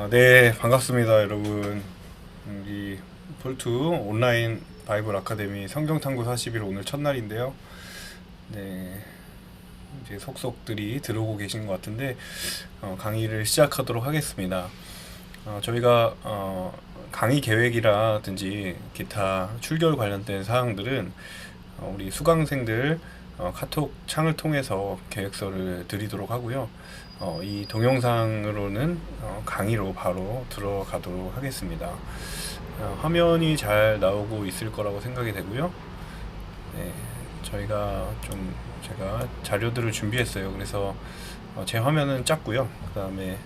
네, 반갑습니다, 여러분. 우리 폴투 온라인 바이블 아카데미 성경탐구 40일 오늘 첫날인데요. 네, 이제 속속들이 들어오고 계신 것 같은데 강의를 시작하도록 하겠습니다. 저희가 강의 계획이라든지 기타 출결 관련된 사항들은 우리 수강생들 카톡 창을 통해서 계획서를 드리도록 하고요. 이 동영상으로는 강의로 바로 들어가도록 하겠습니다. 화면이 잘 나오고 있을 거라고 생각이 되고요. 네, 제가 자료들을 준비했어요. 그래서 제 화면은 작고요. 그 다음에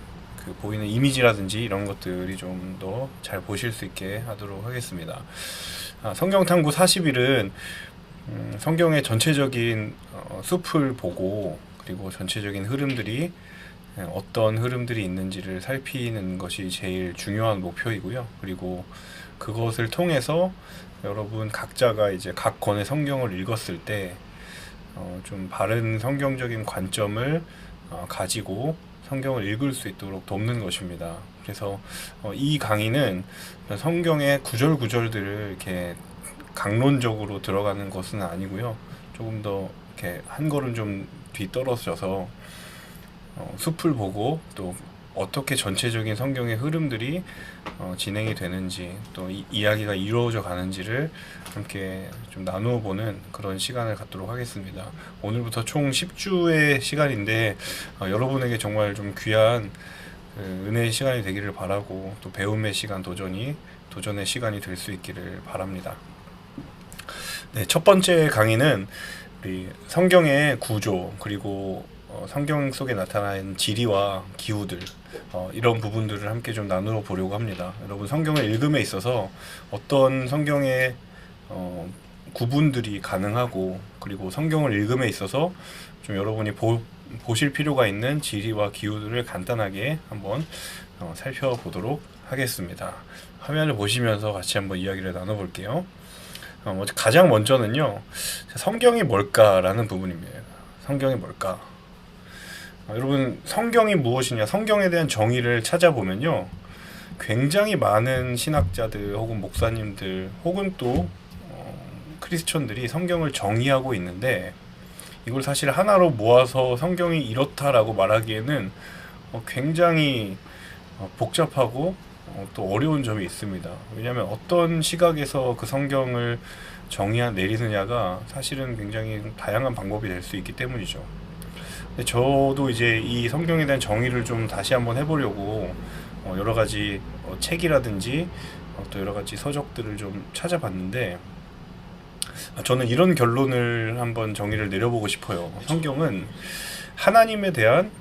그 보이는 이미지라든지 이런 것들이 좀 더 잘 보실 수 있게 하도록 하겠습니다. 성경탐구 40일은 성경의 전체적인 숲을 보고, 그리고 전체적인 흐름들이 어떤 흐름들이 있는지를 살피는 것이 제일 중요한 목표이고요. 그리고 그것을 통해서 여러분 각자가 이제 각 권의 성경을 읽었을 때 좀 바른 성경적인 관점을 가지고 성경을 읽을 수 있도록 돕는 것입니다. 그래서 이 강의는 성경의 구절구절들을 이렇게 강론적으로 들어가는 것은 아니고요. 조금 더 이렇게 한 걸음 좀 뒤떨어져서 숲을 보고, 또 어떻게 전체적인 성경의 흐름들이 진행이 되는지, 또 이야기가 이루어져 가는지를 함께 좀 나누어 보는 그런 시간을 갖도록 하겠습니다. 오늘부터 총 10주의 시간인데 여러분에게 정말 좀 귀한 은혜의 시간이 되기를 바라고, 또 배움의 시간, 도전의 시간이 될 수 있기를 바랍니다. 네, 첫 번째 강의는 우리 성경의 구조, 그리고 성경 속에 나타난 지리와 기후들, 이런 부분들을 함께 좀 나누어 보려고 합니다. 여러분, 성경을 읽음에 있어서 어떤 성경의 구분들이 가능하고, 그리고 성경을 읽음에 있어서 좀 여러분이 보실 필요가 있는 지리와 기후들을 간단하게 한번 살펴보도록 하겠습니다. 화면을 보시면서 같이 한번 이야기를 나눠볼게요. 가장 먼저는요, 성경이 뭘까라는 부분입니다. 성경이 뭘까? 여러분, 성경이 무엇이냐, 성경에 대한 정의를 찾아보면요, 굉장히 많은 신학자들 혹은 목사님들 혹은 또 크리스천들이 성경을 정의하고 있는데, 이걸 사실 하나로 모아서 성경이 이렇다라고 말하기에는 굉장히 복잡하고 또 어려운 점이 있습니다. 왜냐하면 어떤 시각에서 그 성경을 내리느냐가 사실은 굉장히 다양한 방법이 될 수 있기 때문이죠. 근데 저도 이제 이 성경에 대한 정의를 좀 다시 한번 해보려고 여러 가지 책이라든지 또 여러 가지 서적들을 좀 찾아봤는데, 저는 이런 결론을 한번 정의를 내려보고 싶어요. 성경은 하나님에 대한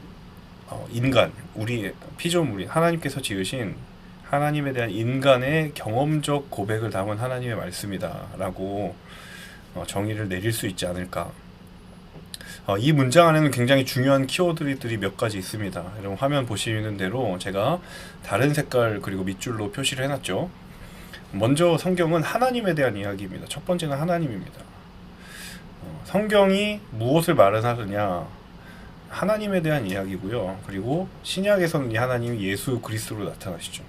인간, 우리 피조물인 하나님께서 지으신 하나님에 대한 인간의 경험적 고백을 담은 하나님의 말씀이다 라고 정의를 내릴 수 있지 않을까. 이 문장 안에는 굉장히 중요한 키워드들이 몇 가지 있습니다. 여러분, 화면 보시는 대로 제가 다른 색깔 그리고 밑줄로 표시를 해놨죠. 먼저 성경은 하나님에 대한 이야기입니다. 첫 번째는 하나님입니다. 성경이 무엇을 말하느냐, 하나님에 대한 이야기고요. 그리고 신약에서는 이 하나님이 예수 그리스도로 나타나시죠.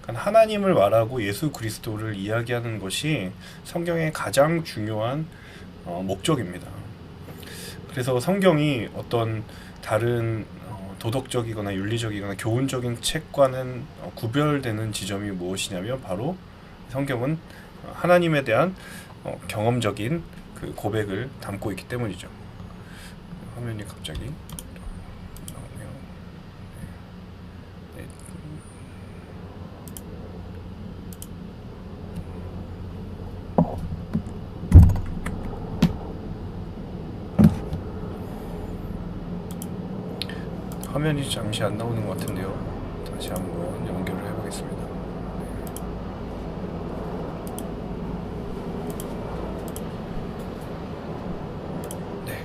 그러니까 하나님을 말하고 예수 그리스도를 이야기하는 것이 성경의 가장 중요한 목적입니다. 그래서 성경이 어떤 다른 도덕적이거나 윤리적이거나 교훈적인 책과는 구별되는 지점이 무엇이냐면, 바로 성경은 하나님에 대한 경험적인 그 고백을 담고 있기 때문이죠. 화면이 갑자기 나오네요. 네. 화면이 잠시 안 나오는 것 같은데요. 다시 한번 연결을 해보겠습니다. 네.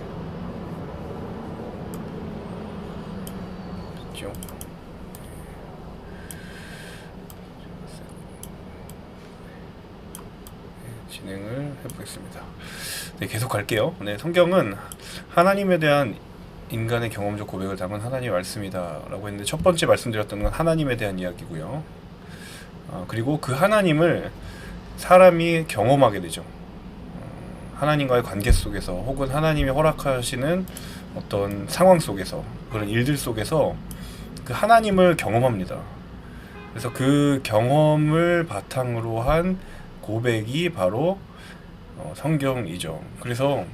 됐죠? 진행을 해보겠습니다. 네, 계속 갈게요. 네, 성경은 하나님에 대한 인간의 경험적 고백을 담은 하나님의 말씀이다라고 했는데, 첫 번째 말씀드렸던 건 하나님에 대한 이야기고요. 그리고 그 하나님을 사람이 경험하게 되죠. 하나님과의 관계 속에서, 혹은 하나님이 허락하시는 어떤 상황 속에서, 그런 일들 속에서 그 하나님을 경험합니다. 그래서 그 경험을 바탕으로 한 고백이 바로 성경이죠. 그래서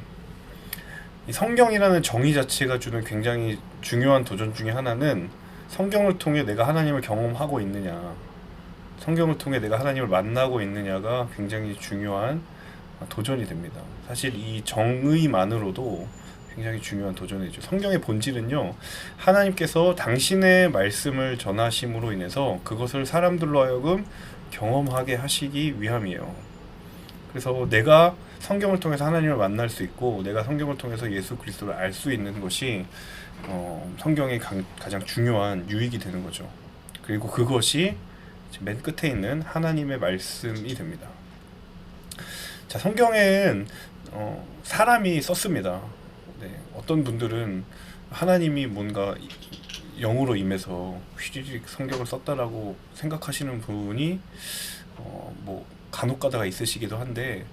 이 성경이라는 정의 자체가 주는 굉장히 중요한 도전 중에 하나는, 성경을 통해 내가 하나님을 경험하고 있느냐, 성경을 통해 내가 하나님을 만나고 있느냐가 굉장히 중요한 도전이 됩니다. 사실 이 정의만으로도 굉장히 중요한 도전이죠. 성경의 본질은요, 하나님께서 당신의 말씀을 전하심으로 인해서 그것을 사람들로 하여금 경험하게 하시기 위함이에요. 그래서 내가 성경을 통해서 하나님을 만날 수 있고, 내가 성경을 통해서 예수 그리스도를 알 수 있는 것이 성경의 가장 중요한 유익이 되는 거죠. 그리고 그것이 맨 끝에 있는 하나님의 말씀이 됩니다. 자, 성경엔 사람이 썼습니다. 네, 어떤 분들은 하나님이 뭔가 영으로 임해서 휘리릭 성경을 썼다라고 생각하시는 분이 뭐 간혹 가다가 있으시기도 한데,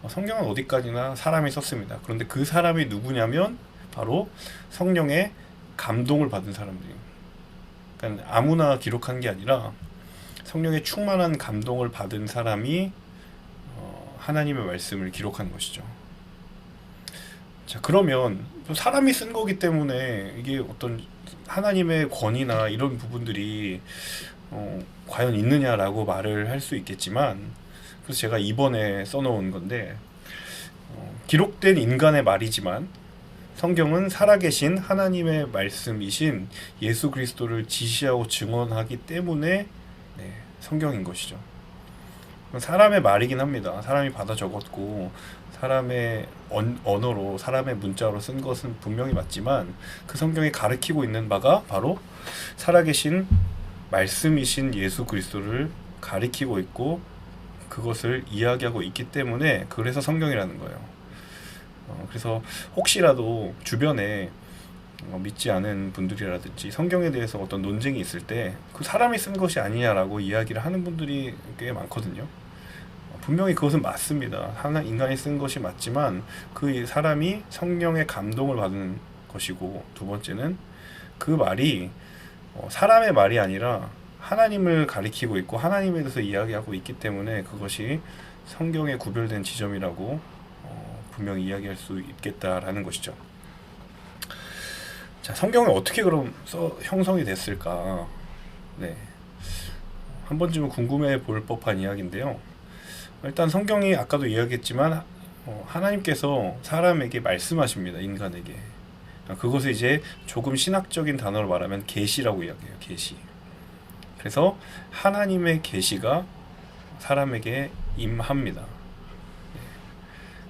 성경은 어디까지나 사람이 썼습니다. 그런데 그 사람이 누구냐면 바로 성령의 감동을 받은 사람들이에요. 그러니까 아무나 기록한 게 아니라 성령의 충만한 감동을 받은 사람이 하나님의 말씀을 기록한 것이죠. 자, 그러면 사람이 쓴 거기 때문에 이게 어떤 하나님의 권위나 이런 부분들이 과연 있느냐라고 말을 할 수 있겠지만, 그래서 제가 이번에 써놓은 건데, 기록된 인간의 말이지만 성경은 살아계신 하나님의 말씀이신 예수 그리스도를 지시하고 증언하기 때문에 성경인 것이죠. 사람의 말이긴 합니다. 사람이 받아 적었고 사람의 언어로, 사람의 문자로 쓴 것은 분명히 맞지만, 그 성경이 가리키고 있는 바가 바로 살아계신 말씀이신 예수 그리스도를 가리키고 있고 그것을 이야기하고 있기 때문에, 그래서 성경이라는 거예요. 그래서 혹시라도 주변에 믿지 않은 분들이라든지 성경에 대해서 어떤 논쟁이 있을 때 그 사람이 쓴 것이 아니냐라고 이야기를 하는 분들이 꽤 많거든요. 분명히 그것은 맞습니다. 하나 인간이 쓴 것이 맞지만 그 사람이 성령의 감동을 받은 것이고, 두 번째는 그 말이 사람의 말이 아니라 하나님을 가리키고 있고 하나님에 대해서 이야기하고 있기 때문에 그것이 성경에 구별된 지점이라고 분명히 이야기할 수 있겠다라는 것이죠. 자, 성경이 어떻게 그럼 형성이 됐을까? 네, 한 번쯤은 궁금해 볼 법한 이야기인데요. 일단 성경이 아까도 이야기했지만 하나님께서 사람에게 말씀하십니다. 인간에게. 그것을 이제 조금 신학적인 단어로 말하면 계시라고 이야기해요. 계시. 그래서 하나님의 계시가 사람에게 임합니다.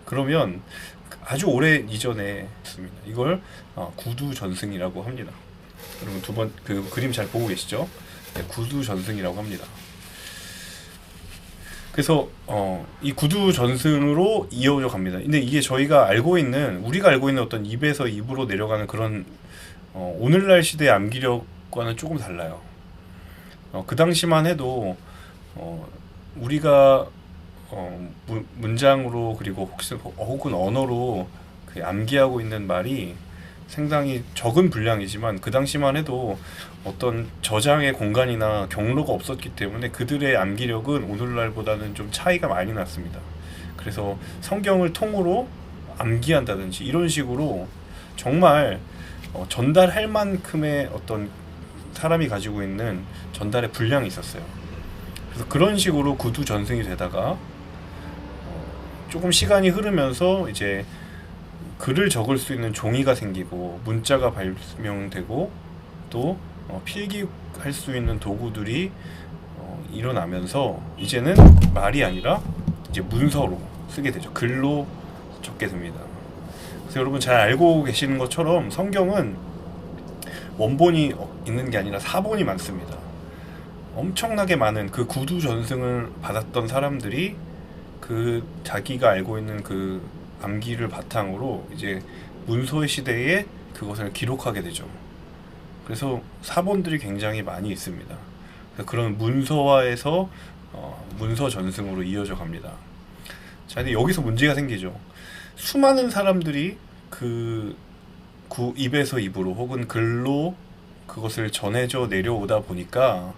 그러면 아주 오래 이전에 있습니다. 이걸 구두전승이라고 합니다. 여러분 두 번 그 그림 잘 보고 계시죠? 네, 구두전승이라고 합니다. 그래서 이 구두전승으로 이어져 갑니다. 근데 이게 우리가 알고 있는 어떤 입에서 입으로 내려가는 그런 오늘날 시대의 암기력과는 조금 달라요. 그 당시만 해도 우리가 문장으로, 그리고 혹은 언어로 그 암기하고 있는 말이 상당히 적은 분량이지만, 그 당시만 해도 어떤 저장의 공간이나 경로가 없었기 때문에 그들의 암기력은 오늘날보다는 좀 차이가 많이 났습니다. 그래서 성경을 통으로 암기한다든지 이런 식으로 정말 전달할 만큼의 어떤 사람이 가지고 있는 전달의 분량이 있었어요. 그래서 그런 식으로 구두 전승이 되다가 조금 시간이 흐르면서 이제 글을 적을 수 있는 종이가 생기고 문자가 발명되고 또 필기할 수 있는 도구들이 일어나면서 이제는 말이 아니라 이제 문서로 쓰게 되죠. 글로 적게 됩니다. 그래서 여러분 잘 알고 계시는 것처럼 성경은 원본이 있는 게 아니라 사본이 많습니다. 엄청나게 많은 그 구두 전승을 받았던 사람들이 그 자기가 알고 있는 그 암기를 바탕으로 이제 문서의 시대에 그것을 기록하게 되죠. 그래서 사본들이 굉장히 많이 있습니다. 그런 문서화에서 문서 전승으로 이어져 갑니다. 자, 근데 여기서 문제가 생기죠. 수많은 사람들이 그 입에서 입으로 혹은 글로 그것을 전해져 내려오다 보니까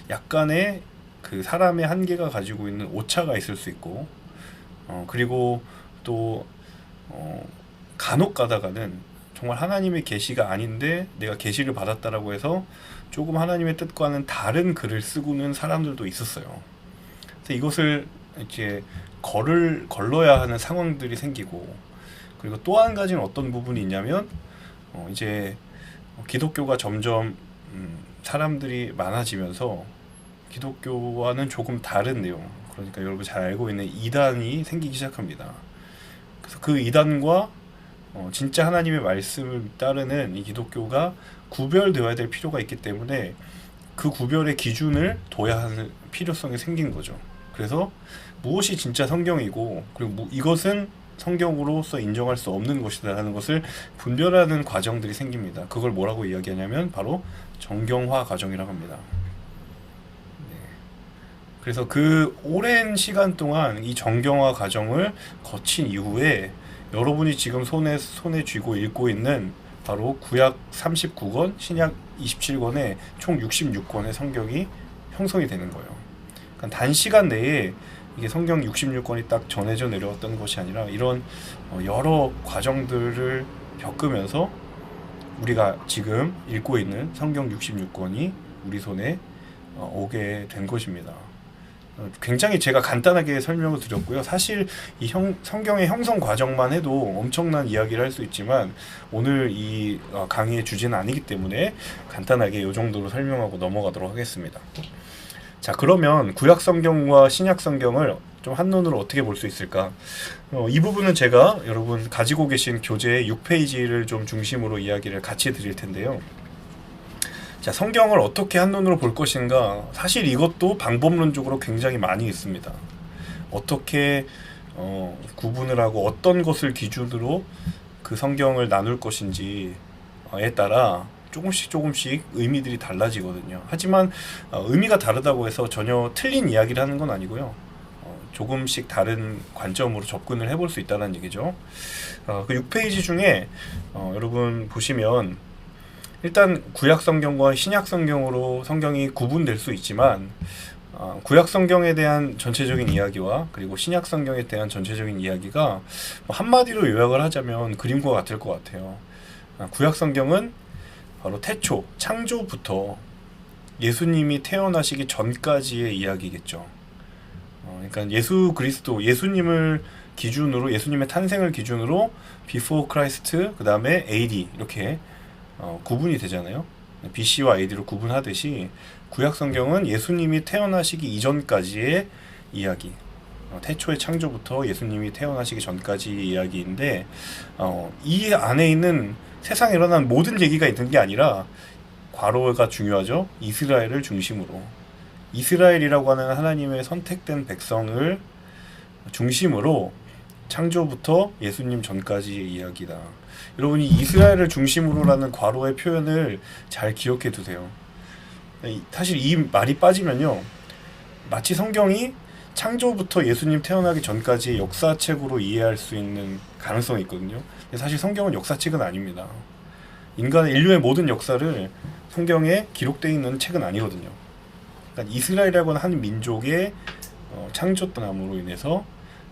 약간의 그 사람의 한계가 가지고 있는 오차가 있을 수 있고, 그리고 또 간혹 가다가는 정말 하나님의 계시가 아닌데 내가 계시를 받았다라고 해서 조금 하나님의 뜻과는 다른 글을 쓰고는 사람들도 있었어요. 그래서 이것을 이제 걸러야 하는 상황들이 생기고, 그리고 또 한 가지는 어떤 부분이 있냐면 이제 기독교가 점점 사람들이 많아지면서 기독교와는 조금 다른 내용, 그러니까 여러분 잘 알고 있는 이단이 생기기 시작합니다. 그래서 그 이단과 진짜 하나님의 말씀을 따르는 이 기독교가 구별되어야 될 필요가 있기 때문에 그 구별의 기준을 둬야 하는 필요성이 생긴 거죠. 그래서 무엇이 진짜 성경이고, 그리고 이것은 성경으로서 인정할 수 없는 것이다 하는 것을 분별하는 과정들이 생깁니다. 그걸 뭐라고 이야기하냐면 바로 정경화 과정이라고 합니다. 그래서 그 오랜 시간 동안 이 정경화 과정을 거친 이후에 여러분이 지금 손에 쥐고 읽고 있는 바로 구약 39권, 신약 27권의 총 66권의 성경이 형성이 되는 거예요. 그러니까 단시간 내에 이게 성경 66권이 딱 전해져 내려왔던 것이 아니라 이런 여러 과정들을 겪으면서 우리가 지금 읽고 있는 성경 66권이 우리 손에 오게 된 것입니다. 굉장히 제가 간단하게 설명을 드렸고요. 사실 이 성경의 형성 과정만 해도 엄청난 이야기를 할 수 있지만 오늘 이 강의의 주제는 아니기 때문에 간단하게 이 정도로 설명하고 넘어가도록 하겠습니다. 자, 그러면 구약 성경과 신약 성경을 좀 한눈으로 어떻게 볼 수 있을까? 이 부분은 제가 여러분 가지고 계신 교재의 6페이지를 좀 중심으로 이야기를 같이 드릴 텐데요. 자, 성경을 어떻게 한눈으로 볼 것인가? 사실 이것도 방법론적으로 굉장히 많이 있습니다. 어떻게 구분을 하고 어떤 것을 기준으로 그 성경을 나눌 것인지에 따라 조금씩 의미들이 달라지거든요. 하지만 의미가 다르다고 해서 전혀 틀린 이야기를 하는 건 아니고요. 조금씩 다른 관점으로 접근을 해볼 수 있다는 얘기죠. 그 6페이지 중에 여러분 보시면 일단 구약 성경과 신약 성경으로 성경이 구분될 수 있지만 구약 성경에 대한 전체적인 이야기와 그리고 신약 성경에 대한 전체적인 이야기가 한마디로 요약을 하자면 그림과 같을 것 같아요. 구약 성경은 바로 태초, 창조부터 예수님이 태어나시기 전까지의 이야기겠죠. 그러니까 예수 그리스도, 예수님을 기준으로, 예수님의 탄생을 기준으로 before Christ, 그 다음에 AD 이렇게 구분이 되잖아요. BC와 AD로 구분하듯이 구약 성경은 예수님이 태어나시기 이전까지의 이야기, 태초의 창조부터 예수님이 태어나시기 전까지의 이야기인데 이 안에 있는 세상에 일어난 모든 얘기가 있는 게 아니라 괄호가 중요하죠. 이스라엘을 중심으로, 이스라엘이라고 하는 하나님의 선택된 백성을 중심으로 창조부터 예수님 전까지의 이야기다. 여러분이 이스라엘을 중심으로라는 괄호의 표현을 잘 기억해 두세요. 사실 이 말이 빠지면요, 마치 성경이 창조부터 예수님 태어나기 전까지의 역사책으로 이해할 수 있는 가능성이 있거든요. 근데 사실 성경은 역사책은 아닙니다. 인류의 모든 역사를 성경에 기록되어 있는 책은 아니거든요. 그러니까 이스라엘이라고 하는 한 민족의 창조함으로 인해서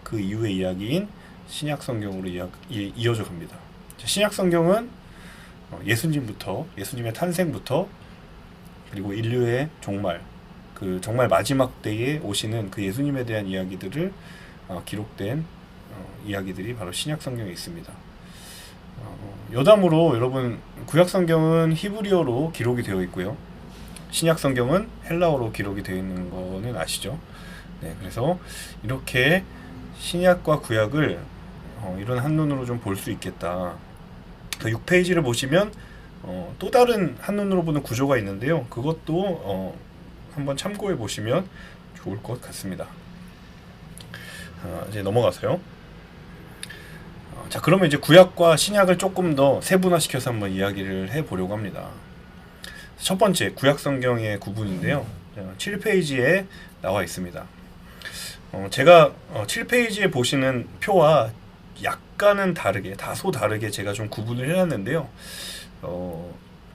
그 이후의 이야기인 신약 성경으로 이어져 갑니다. 신약 성경은 예수님부터, 예수님의 탄생부터, 그리고 인류의 종말, 그 정말 마지막 때에 오시는 그 예수님에 대한 이야기들을 기록된 이야기들이 바로 신약 성경에 있습니다. 여담으로 여러분, 구약 성경은 히브리어로 기록이 되어 있고요. 신약 성경은 헬라어로 기록이 되어 있는 거는 아시죠? 네, 그래서 이렇게 신약과 구약을 이런 한눈으로 좀 볼 수 있겠다. 그 6페이지를 보시면 또 다른 한눈으로 보는 구조가 있는데요. 그것도 한번 참고해 보시면 좋을 것 같습니다. 이제 넘어가서요. 자, 그러면 이제 구약과 신약을 조금 더 세분화시켜서 한번 이야기를 해보려고 합니다. 첫 번째, 구약 성경의 구분인데요. 7페이지에 나와 있습니다. 제가 7페이지에 보시는 표와 약간은 다르게, 다소 다르게 제가 좀 구분을 해놨는데요.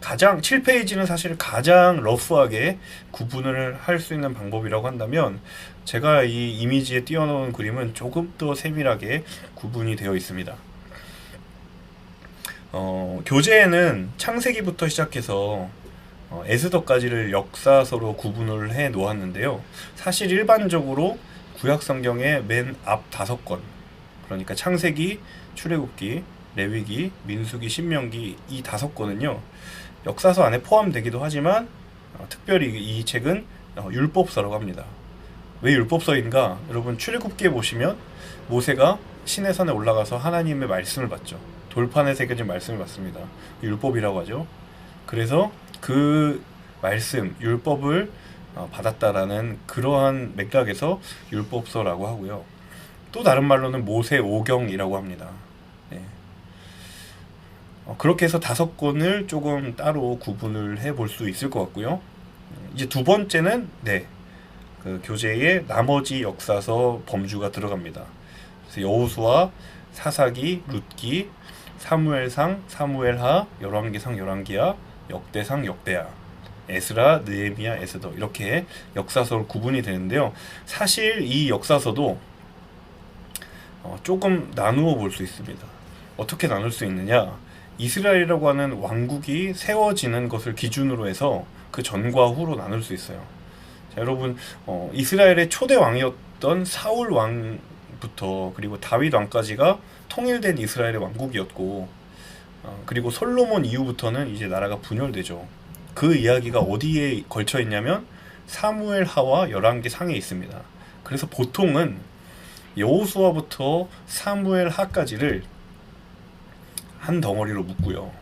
가장 7페이지는 사실 가장 러프하게 구분을 할 수 있는 방법이라고 한다면, 제가 이 이미지에 띄워놓은 그림은 조금 더 세밀하게 구분이 되어 있습니다. 교재에는 창세기부터 시작해서 에스더까지를 역사서로 구분을 해 놓았는데요. 사실 일반적으로 구약 성경의 맨 앞 5권, 그러니까 창세기, 출애굽기, 레위기, 민수기, 신명기 이 5권은요 역사서 안에 포함되기도 하지만 특별히 이 책은 율법서라고 합니다. 왜 율법서인가? 여러분, 출애굽기에 보시면 모세가 시내산에 올라가서 하나님의 말씀을 받죠. 돌판에 새겨진 말씀을 받습니다. 율법이라고 하죠. 그래서 그 말씀, 율법을 받았다라는 그러한 맥락에서 율법서라고 하고요. 또 다른 말로는 모세오경이라고 합니다. 네. 그렇게 해서 5권을 조금 따로 구분을 해볼 수 있을 것 같고요. 이제 두 번째는 그 교재에 나머지 역사서 범주가 들어갑니다. 그래서 여호수아, 사사기, 룻기, 사무엘상, 사무엘하, 열왕기상, 열왕기하, 역대상, 역대하, 에스라, 느헤미야, 에스더 이렇게 역사서로 구분이 되는데요. 사실 이 역사서도 조금 나누어 볼 수 있습니다. 어떻게 나눌 수 있느냐? 이스라엘이라고 하는 왕국이 세워지는 것을 기준으로 해서 그 전과 후로 나눌 수 있어요. 자, 여러분, 이스라엘의 초대 왕이었던 사울 왕부터 그리고 다윗 왕까지가 통일된 이스라엘의 왕국이었고, 그리고 솔로몬 이후부터는 이제 나라가 분열되죠. 그 이야기가 어디에 걸쳐 있냐면 사무엘하와 열왕기상에 있습니다. 그래서 보통은 여호수아부터 사무엘하까지를 한 덩어리로 묶고요.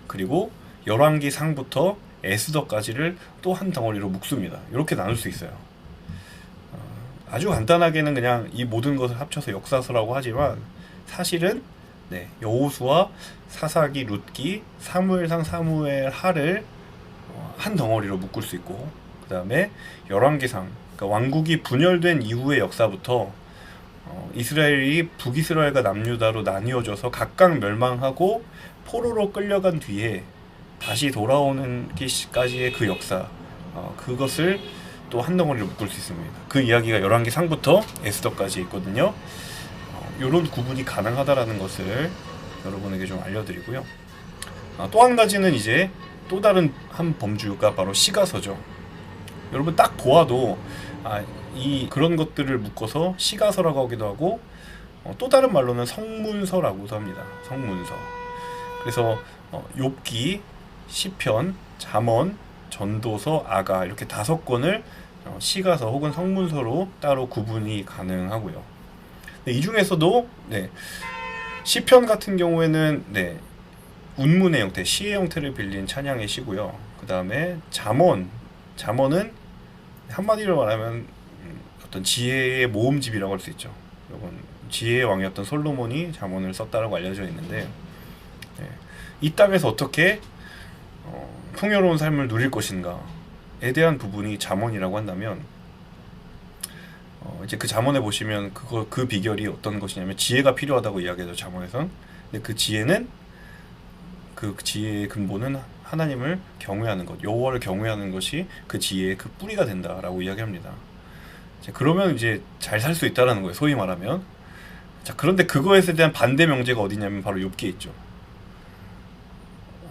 그리고 열왕기상부터 에스더까지를 또 한 덩어리로 묶습니다. 이렇게 나눌 수 있어요. 아주 간단하게는 그냥 이 모든 것을 합쳐서 역사서라고 하지만 사실은 여호수아, 사사기, 룻기, 사무엘상, 사무엘하를 한 덩어리로 묶을 수 있고, 그 다음에 열왕기상, 그러니까 왕국이 분열된 이후의 역사부터 이스라엘이 북이스라엘과 남유다로 나뉘어져서 멸망하고 포로로 끌려간 뒤에 다시 돌아오는 기까지의 그 역사, 그것을 또 한 덩어리로 묶을 수 있습니다. 그 이야기가 열왕기상부터 에스더까지 있거든요. 이런 구분이 가능하다라는 것을 여러분에게 좀 알려드리고요. 또 한 가지는 이제 또 다른 한 범주가 바로 시가서죠. 여러분 딱 보아도 이 그런 것들을 묶어서 시가서라고 하기도 하고, 또 다른 말로는 성문서라고도 합니다. 성문서. 그래서 욥기, 시편, 잠언, 전도서, 아가 이렇게 5권을 시가서 혹은 성문서로 따로 구분이 가능하고요. 이 중에서도 시편 같은 경우에는 운문의 형태, 시의 형태를 빌린 찬양의 시고요. 그 다음에 잠언은 한마디로 말하면 어떤 지혜의 모음집이라고 할 수 있죠. 여러분, 지혜의 왕이었던 솔로몬이 잠언을 썼다라고 알려져 있는데, 이 땅에서 어떻게 풍요로운 삶을 누릴 것인가에 대한 부분이 잠언이라고 한다면, 이제 그 잠언에 보시면 그 비결이 어떤 것이냐면 지혜가 필요하다고 이야기하죠. 잠언에선. 근데 그 지혜의 근본은 하나님을 경외하는 것, 여호와를 경외하는 것이 그 지혜의 그 뿌리가 된다라고 이야기합니다. 그러면 이제 잘 살 수 있다라는 거예요, 소위 말하면. 자, 그런데 그거에 대한 반대 명제가 어디냐면 바로 욥기에 있죠.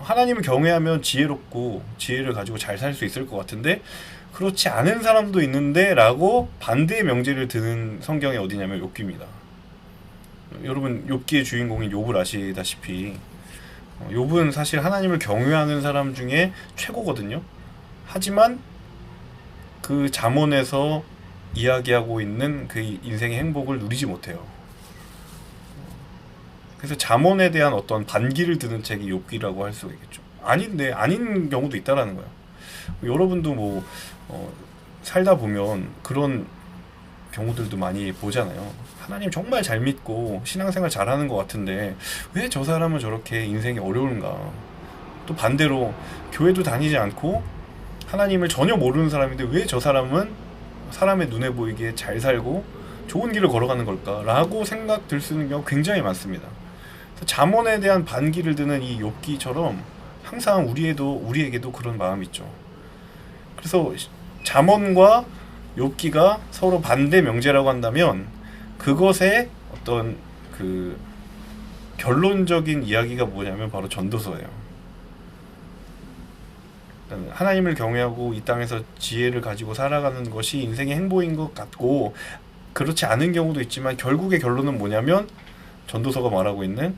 하나님을 경외하면 지혜롭고 지혜를 가지고 잘 살 수 있을 것 같은데 그렇지 않은 사람도 있는데 라고 반대의 명제를 드는 성경이 어디냐면 욥기입니다. 여러분, 욥기의 주인공인 욥을 아시다시피 욥은 사실 하나님을 경외하는 사람 중에 최고거든요. 하지만 그 잠언에서 이야기하고 있는 그 인생의 행복을 누리지 못해요. 그래서 잠언에 대한 어떤 반기를 드는 책이 욥기라고 할 수가 있겠죠. 아닌 경우도 있다라는 거예요. 여러분도 살다 보면 그런 경우들도 많이 보잖아요. 하나님 정말 잘 믿고 신앙생활 잘하는 것 같은데 왜 저 사람은 저렇게 인생이 어려운가. 또 반대로 교회도 다니지 않고 하나님을 전혀 모르는 사람인데 왜 저 사람은 사람의 눈에 보이기에 잘 살고 좋은 길을 걸어가는 걸까 라고 생각 들 수 있는 경우 굉장히 많습니다. 잠언에 대한 반기를 드는 이 욥기처럼 항상 우리에게도 그런 마음이 있죠. 그래서 잠언과 욥기가 서로 반대 명제라고 한다면 그것의 어떤 그 결론적인 이야기가 뭐냐면 바로 전도서예요. 하나님을 경외하고 이 땅에서 지혜를 가지고 살아가는 것이 인생의 행보인 것 같고 그렇지 않은 경우도 있지만 결국의 결론은 뭐냐면 전도서가 말하고 있는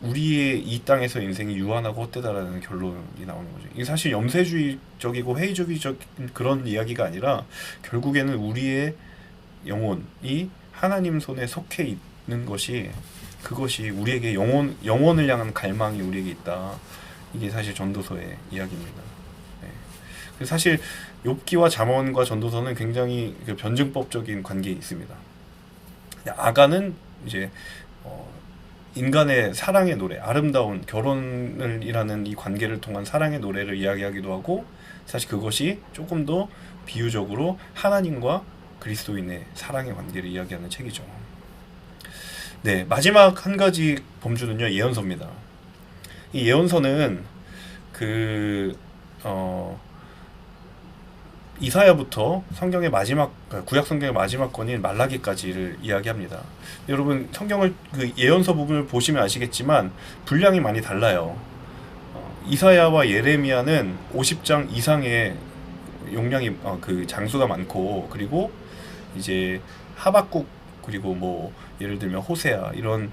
우리의 이 땅에서 인생이 유한하고 헛되다라는 결론이 나오는 거죠. 이게 사실 염세주의적이고 회의주의적인 그런 이야기가 아니라 결국에는 우리의 영혼이 하나님 손에 속해 있는 것이 그것이 우리에게 영혼을 향한 갈망이 우리에게 있다. 이게 사실 전도서의 이야기입니다. 네. 그래서 사실 욥기와 잠언과 전도서는 굉장히 그 변증법적인 관계에 있습니다. 아가는 이제 인간의 사랑의 노래, 아름다운 결혼이라는 이 관계를 통한 사랑의 노래를 이야기하기도 하고 사실 그것이 조금 더 비유적으로 하나님과 그리스도인의 사랑의 관계를 이야기하는 책이죠. 네, 마지막 한 가지 범주는요, 예언서입니다. 이 예언서는 이사야부터 성경의 마지막 구약 성경의 마지막 권인 말라기까지를 이야기합니다. 여러분 성경을 그 예언서 부분을 보시면 아시겠지만 분량이 많이 달라요. 이사야와 예레미야는 50장 이상의 용량이 그 장수가 많고 그리고 이제 하박국 그리고 뭐 예를 들면 호세아 이런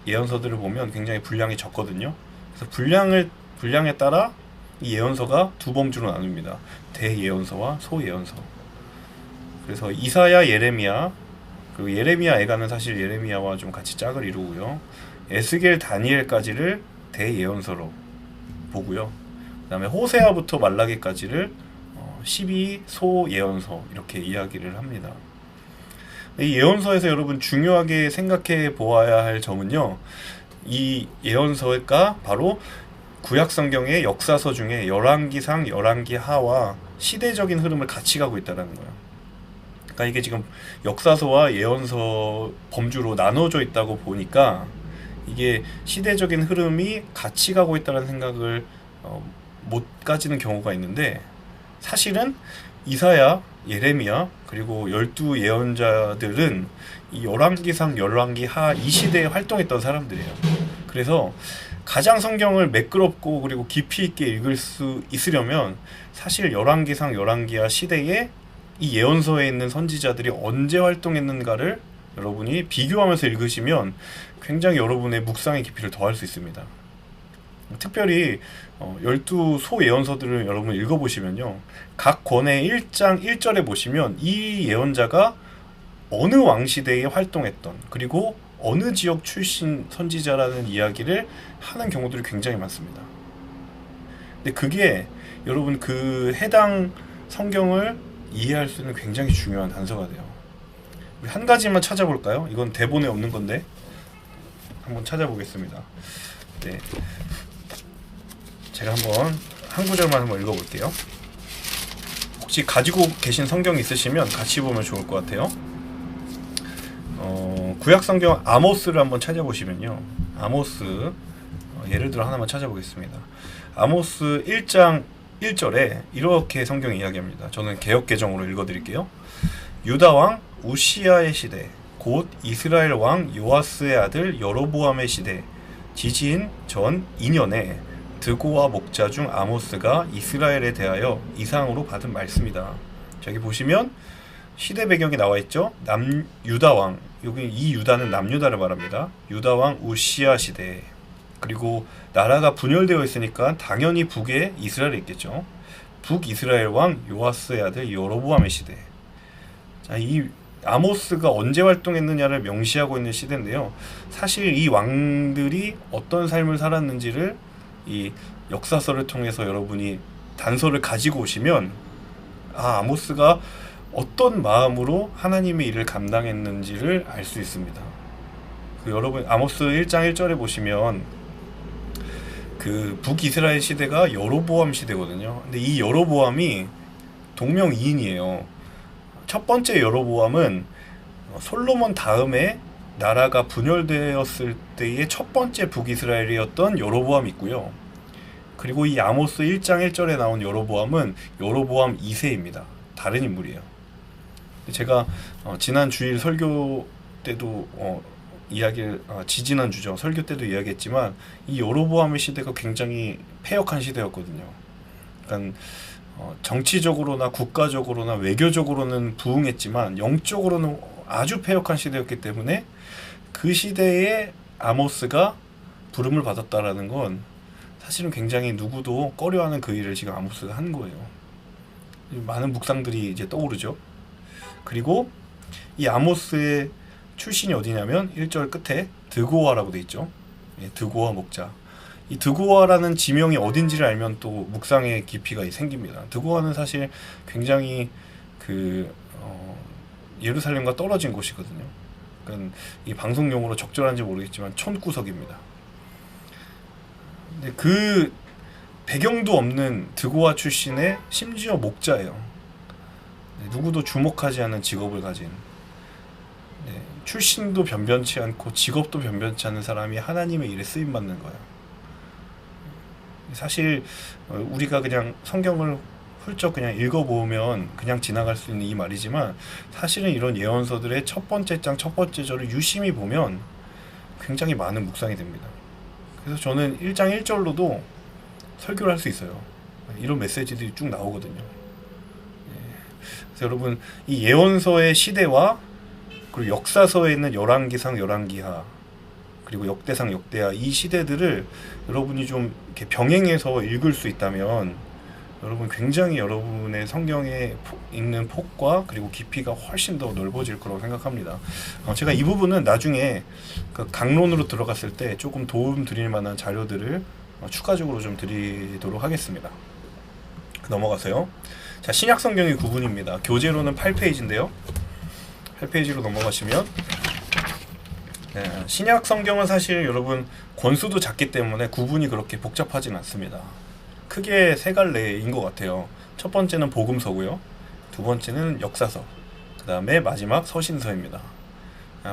예언서들을 보면 굉장히 분량이 적거든요. 그래서 분량에 따라 이 예언서가 두 범주로 나눕니다. 대예언서와 소예언서. 그래서 이사야, 예레미야, 그리고 예레미야 애가는 사실 예레미야와 좀 같이 짝을 이루고요. 에스겔, 다니엘까지를 대예언서로 보고요. 그 다음에 호세아부터 말라기까지를 12소예언서 이렇게 이야기를 합니다. 이 예언서에서 여러분 중요하게 생각해 보아야 할 점은요. 이 예언서가 바로 구약 성경의 역사서 중에 열왕기상, 열왕기하와 시대적인 흐름을 같이 가고 있다는 거예요. 그러니까 이게 지금 역사서와 예언서 범주로 나눠져 있다고 보니까 이게 시대적인 흐름이 같이 가고 있다는 생각을 못 가지는 경우가 있는데 사실은 이사야, 예레미야 그리고 12 예언자들은 이 열왕기상, 열왕기하 이 시대에 활동했던 사람들이에요. 그래서 가장 성경을 매끄럽고 그리고 깊이 있게 읽을 수 있으려면 사실 열왕기상, 열왕기하 시대에 이 예언서에 있는 선지자들이 언제 활동했는가를 여러분이 비교하면서 읽으시면 굉장히 여러분의 묵상의 깊이를 더할 수 있습니다. 특별히 12소 예언서들을 여러분 읽어보시면요. 각 권의 1장 1절에 보시면 이 예언자가 어느 왕시대에 활동했던 그리고 어느 지역 출신 선지자라는 이야기를 하는 경우들이 굉장히 많습니다. 근데 그게 여러분 그 해당 성경을 이해할 수 있는 굉장히 중요한 단서가 돼요. 우리 한 가지만 찾아볼까요? 이건 대본에 없는 건데 한번 찾아보겠습니다. 네, 제가 한 구절만 한번 읽어볼게요. 혹시 가지고 계신 성경 있으시면 같이 보면 좋을 것 같아요. 구약 성경 아모스를 한번 찾아보시면요. 아모스 예를 들어 하나만 찾아보겠습니다. 아모스 1장 1절에 이렇게 성경이 이야기합니다. 저는 개역개정으로 읽어드릴게요. 유다 왕 우시야의 시대 곧 이스라엘 왕 요아스의 아들 여로보암의 시대 지지인 전 2년에 드고와 목자 중 아모스가 이스라엘에 대하여 이상으로 받은 말씀이다. 저기 보시면 시대 배경이 나와 있죠. 유다 왕, 여기 이 유다는 남유다를 말합니다. 유다 왕 우시야 시대. 그리고 나라가 분열되어 있으니까 당연히 북에 이스라엘이 있겠죠. 북이스라엘 왕 요아스의 아들 여로보암의 시대. 자, 이 아모스가 언제 활동했느냐를 명시하고 있는 시대인데요. 사실 이 왕들이 어떤 삶을 살았는지를 이 역사서를 통해서 여러분이 단서를 가지고 오시면 아모스가 어떤 마음으로 하나님의 일을 감당했는지를 알 수 있습니다. 여러분 아모스 1장 1절에 보시면 그 북이스라엘 시대가 여로보암 시대거든요. 근데 이 여로보암이 동명이인이에요. 첫 번째 여로보암은 솔로몬 다음에 나라가 분열되었을 때의 첫 번째 북이스라엘이었던 여로보암이 있고요. 그리고 이 아모스 1장 1절에 나온 여로보암은 여로보암 2세입니다. 다른 인물이에요. 제가 지난 주일 설교 때도 지지난 주죠. 설교 때도 이야기했지만 이 여로보암의 시대가 굉장히 패역한 시대였거든요. 그러니까 정치적으로나 국가적으로나 외교적으로는 부흥했지만 영적으로는 아주 패역한 시대였기 때문에 그 시대에 아모스가 부름을 받았다라는 건 사실은 굉장히 누구도 꺼려하는 그 일을 지금 아모스가 한 거예요. 많은 묵상들이 이제 떠오르죠. 그리고 이 아모스의 출신이 어디냐면 1절 끝에 드고아라고 돼 있죠. 드고아 목자. 이 드고아라는 지명이 어딘지를 알면 또 묵상의 깊이가 생깁니다. 드고아는 사실 굉장히 예루살렘과 떨어진 곳이거든요. 그러니까 이 방송용으로 적절한지 모르겠지만 촌구석입니다. 근데 그 배경도 없는 드고아 출신의 심지어 목자예요. 누구도 주목하지 않는 직업을 가진, 출신도 변변치 않고 직업도 변변치 않은 사람이 하나님의 일에 쓰임 받는 거예요. 사실 우리가 그냥 성경을 훌쩍 그냥 읽어보면 그냥 지나갈 수 있는 이 말이지만 사실은 이런 예언서들의 첫 번째 장 첫 번째 절을 유심히 보면 굉장히 많은 묵상이 됩니다. 그래서 저는 1장 1절로도 설교를 할 수 있어요. 이런 메시지들이 쭉 나오거든요. 그래서 여러분 이 예언서의 시대와 그리고 역사서에 있는 열왕기상 열왕기하 그리고 역대상 역대하 이 시대들을 여러분이 좀 이렇게 병행해서 읽을 수 있다면 여러분 굉장히 여러분의 성경에 읽는 폭과 그리고 깊이가 훨씬 더 넓어질 거라고 생각합니다. 제가 이 부분은 나중에 그 강론으로 들어갔을 때 조금 도움 드릴 만한 자료들을 추가적으로 좀 드리도록 하겠습니다. 넘어가세요. 자, 신약 성경의 구분입니다. 교재로는 8페이지인데요. 8페이지로 넘어가시면 신약 성경은 사실 여러분 권수도 작기 때문에 구분이 그렇게 복잡하진 않습니다. 크게 세 갈래인 것 같아요. 첫 번째는 복음서고요. 두 번째는 역사서. 그 다음에 마지막 서신서입니다.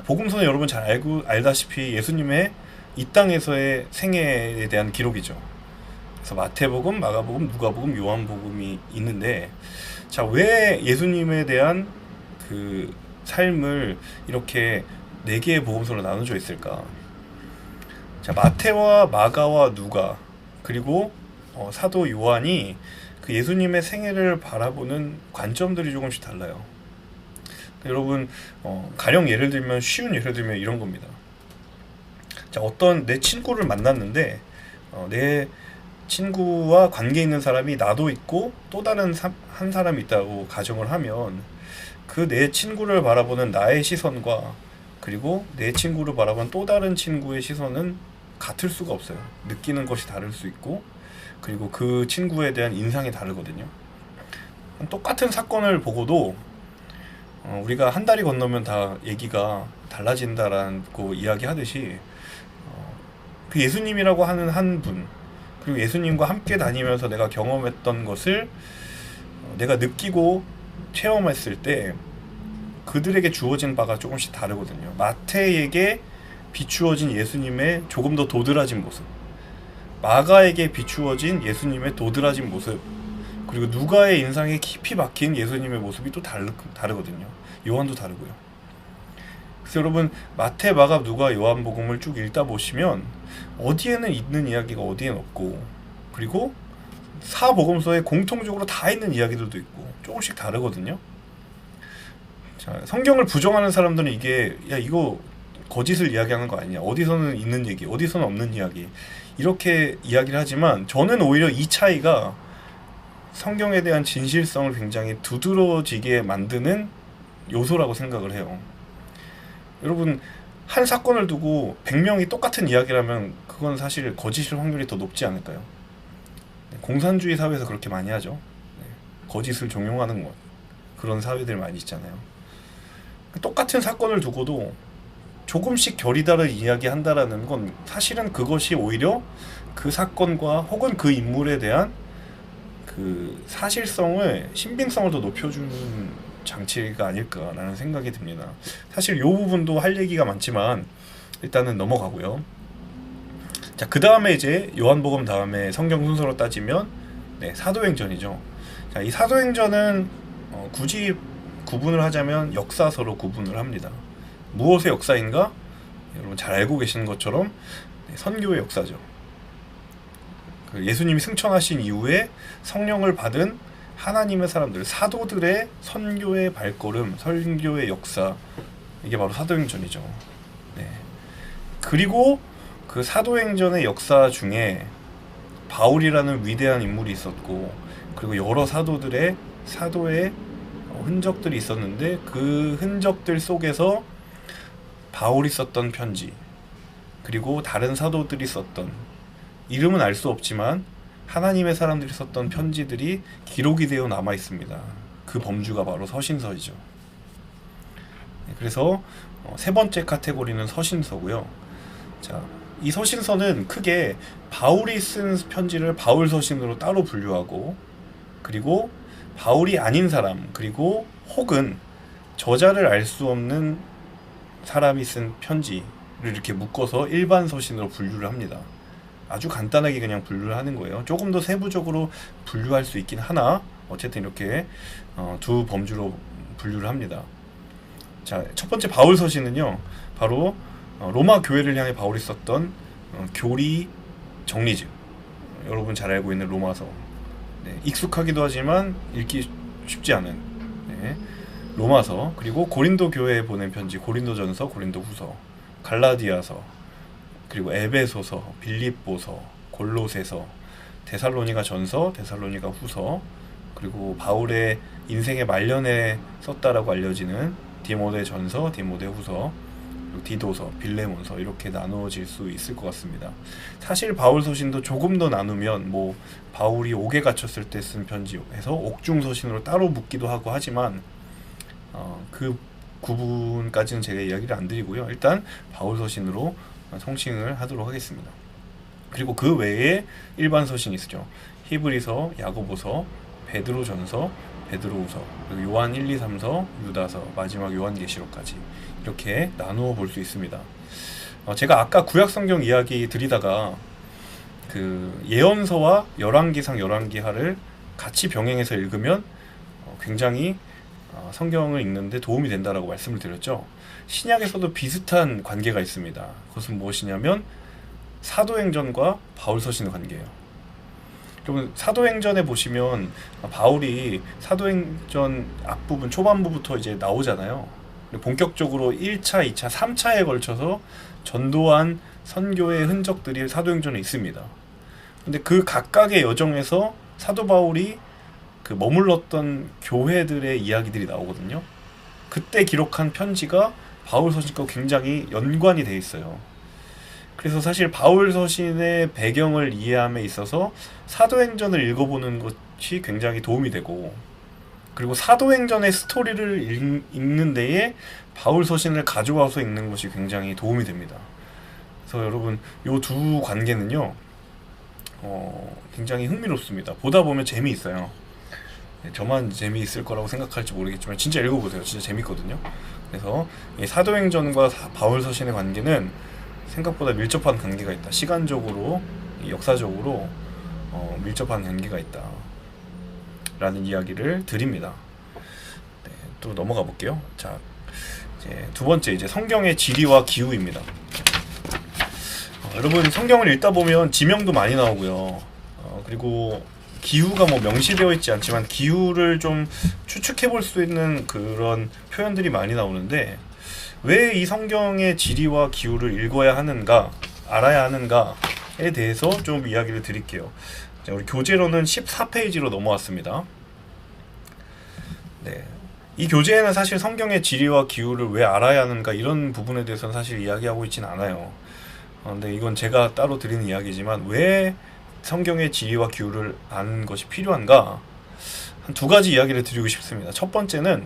복음서는 여러분 잘 알다시피 예수님의 이 땅에서의 생애에 대한 기록이죠. 그래서 마태복음, 마가복음, 누가복음, 요한복음이 있는데, 자, 왜 예수님에 대한 그 삶을 이렇게 4개의 복음서로 나눠져 있을까? 자, 마태와 마가와 누가 그리고 사도 요한이 그 예수님의 생애를 바라보는 관점들이 조금씩 달라요. 여러분 가령 예를 들면 쉬운 예를 들면 이런 겁니다. 자, 어떤 내 친구를 만났는데 내 친구와 관계 있는 사람이 나도 있고 또 다른 한 사람이 있다고 가정을 하면 그 내 친구를 바라보는 나의 시선과 그리고 내 친구를 바라보는 또 다른 친구의 시선은 같을 수가 없어요. 느끼는 것이 다를 수 있고 그리고 그 친구에 대한 인상이 다르거든요. 똑같은 사건을 보고도 우리가 한 달이 건너면 다 얘기가 달라진다라고 이야기하듯이 그 예수님이라고 하는 한 분 그리고 예수님과 함께 다니면서 내가 경험했던 것을 내가 느끼고 체험했을 때 그들에게 주어진 바가 조금씩 다르거든요. 마태에게 비추어진 예수님의 조금 더 도드라진 모습, 마가에게 비추어진 예수님의 도드라진 모습, 그리고 누가의 인상에 깊이 박힌 예수님의 모습이 또 다르거든요. 요한도 다르고요. 그래서 여러분 마태, 마가, 누가, 요한복음을 쭉 읽다 보시면 어디에는 있는 이야기가 어디에는 없고 그리고 사복음서에 공통적으로 다 있는 이야기들도 있고 조금씩 다르거든요. 자, 성경을 부정하는 사람들은 이거 거짓을 이야기하는 거 아니냐, 어디서는 있는 얘기, 어디서는 없는 이야기 이렇게 이야기를 하지만 저는 오히려 이 차이가 성경에 대한 진실성을 굉장히 두드러지게 만드는 요소라고 생각을 해요. 여러분 한 사건을 두고 100명이 똑같은 이야기를 하면 그건 사실 거짓일 확률이 더 높지 않을까요? 공산주의 사회에서 그렇게 많이 하죠. 거짓을 종용하는 것. 그런 사회들 많이 있잖아요. 똑같은 사건을 두고도 조금씩 결이 다른 이야기 한다라는 건 사실은 그것이 오히려 그 사건과 혹은 그 인물에 대한 그 사실성을, 신빙성을 더 높여주는 장치가 아닐까라는 생각이 듭니다. 사실 이 부분도 할 얘기가 많지만 일단은 넘어가고요. 자, 그 다음에 이제 요한복음 다음에 성경 순서로 따지면 사도행전이죠. 자, 이 사도행전은 굳이 구분을 하자면 역사서로 구분을 합니다. 무엇의 역사인가? 여러분 잘 알고 계시는 것처럼 선교의 역사죠. 그 예수님이 승천하신 이후에 성령을 받은 하나님의 사람들, 사도들의 선교의 발걸음, 선교의 역사, 이게 바로 사도행전이죠. 네. 그리고 그 사도행전의 역사 중에 바울이라는 위대한 인물이 있었고, 그리고 여러 사도의 흔적들이 있었는데, 그 흔적들 속에서 바울이 썼던 편지, 그리고 다른 사도들이 썼던, 이름은 알 수 없지만 하나님의 사람들이 썼던 편지들이 기록이 되어 남아 있습니다. 그 범주가 바로 서신서이죠. 그래서 세 번째 카테고리는 서신서고요. 자, 이 서신서는 크게 바울이 쓴 편지를 바울 서신으로 따로 분류하고, 그리고 바울이 아닌 사람, 그리고 혹은 저자를 알 수 없는 사람이 쓴 편지를 이렇게 묶어서 일반 서신으로 분류를 합니다. 아주 간단하게 그냥 분류를 하는 거예요. 조금 더 세부적으로 분류할 수 있긴 하나 어쨌든 이렇게 두 범주로 분류를 합니다. 자, 첫 번째 바울 서신은요, 바로 로마 교회를 향해 바울이 썼던 교리 정리집, 여러분 잘 알고 있는 로마서, 익숙하기도 하지만 읽기 쉽지 않은 로마서, 그리고 고린도 교회에 보낸 편지, 고린도전서, 고린도후서, 갈라디아서, 그리고 에베소서, 빌립보서, 골로새서, 데살로니가 전서, 데살로니가 후서, 그리고 바울의 인생의 말년에 썼다라고 알려지는 디모데 전서, 디모데 후서, 그리고 디도서, 빌레몬서, 이렇게 나누어질 수 있을 것 같습니다. 사실 바울 서신도 조금 더 나누면 바울이 옥에 갇혔을 때 쓴 편지 해서 옥중 서신으로 따로 묻기도 하고 하지만 그 구분까지는 제가 이야기를 안 드리고요. 일단 바울 서신으로 통칭을 하도록 하겠습니다. 그리고 그 외에 일반 서신이 있죠. 히브리서, 야고보서, 베드로전서, 베드로후서, 그리고 요한 1, 2, 3서, 유다서, 마지막 요한계시록까지 이렇게 나누어 볼 수 있습니다. 제가 아까 구약성경 이야기 드리다가 그 예언서와 열왕기상, 열왕기하를 같이 병행해서 읽으면 굉장히 성경을 읽는데 도움이 된다라고 말씀을 드렸죠. 신약에서도 비슷한 관계가 있습니다. 그것은 무엇이냐면 사도행전과 바울서신의 관계예요. 여러분, 사도행전에 보시면 바울이 사도행전 앞부분, 초반부부터 이제 나오잖아요. 본격적으로 1차, 2차, 3차에 걸쳐서 전도한 선교의 흔적들이 사도행전에 있습니다. 근데 그 각각의 여정에서 사도 바울이 그 머물렀던 교회들의 이야기들이 나오거든요. 그때 기록한 편지가 바울 서신과 굉장히 연관이 돼 있어요. 그래서 사실 바울 서신의 배경을 이해함에 있어서 사도행전을 읽어보는 것이 굉장히 도움이 되고, 그리고 사도행전의 스토리를 읽는 데에 바울 서신을 가져와서 읽는 것이 굉장히 도움이 됩니다. 그래서 여러분, 이 두 관계는요, 굉장히 흥미롭습니다. 보다 보면 재미있어요. 저만 재미있을 거라고 생각할지 모르겠지만 진짜 읽어보세요. 진짜 재밌거든요. 그래서 이 사도행전과 바울 서신의 관계는 생각보다 밀접한 관계가 있다. 시간적으로, 역사적으로 밀접한 관계가 있다 라는 이야기를 드립니다. 또 넘어가 볼게요. 자, 이제 두 번째, 이제 성경의 지리와 기후입니다. 여러분, 성경을 읽다 보면 지명도 많이 나오고요. 그리고 기후가 명시되어 있지 않지만 기후를 좀 추측해 볼 수 있는 그런 표현들이 많이 나오는데, 왜 이 성경의 지리와 기후를 읽어야 하는가, 알아야 하는가에 대해서 좀 이야기를 드릴게요. 자, 우리 교재로는 14페이지로 넘어왔습니다. 이 교재에는 사실 성경의 지리와 기후를 왜 알아야 하는가 이런 부분에 대해서는 사실 이야기하고 있지는 않아요. 근데 이건 제가 따로 드리는 이야기지만 왜 성경의 지리와 기후를 아는 것이 필요한가 한 두 가지 이야기를 드리고 싶습니다. 첫 번째는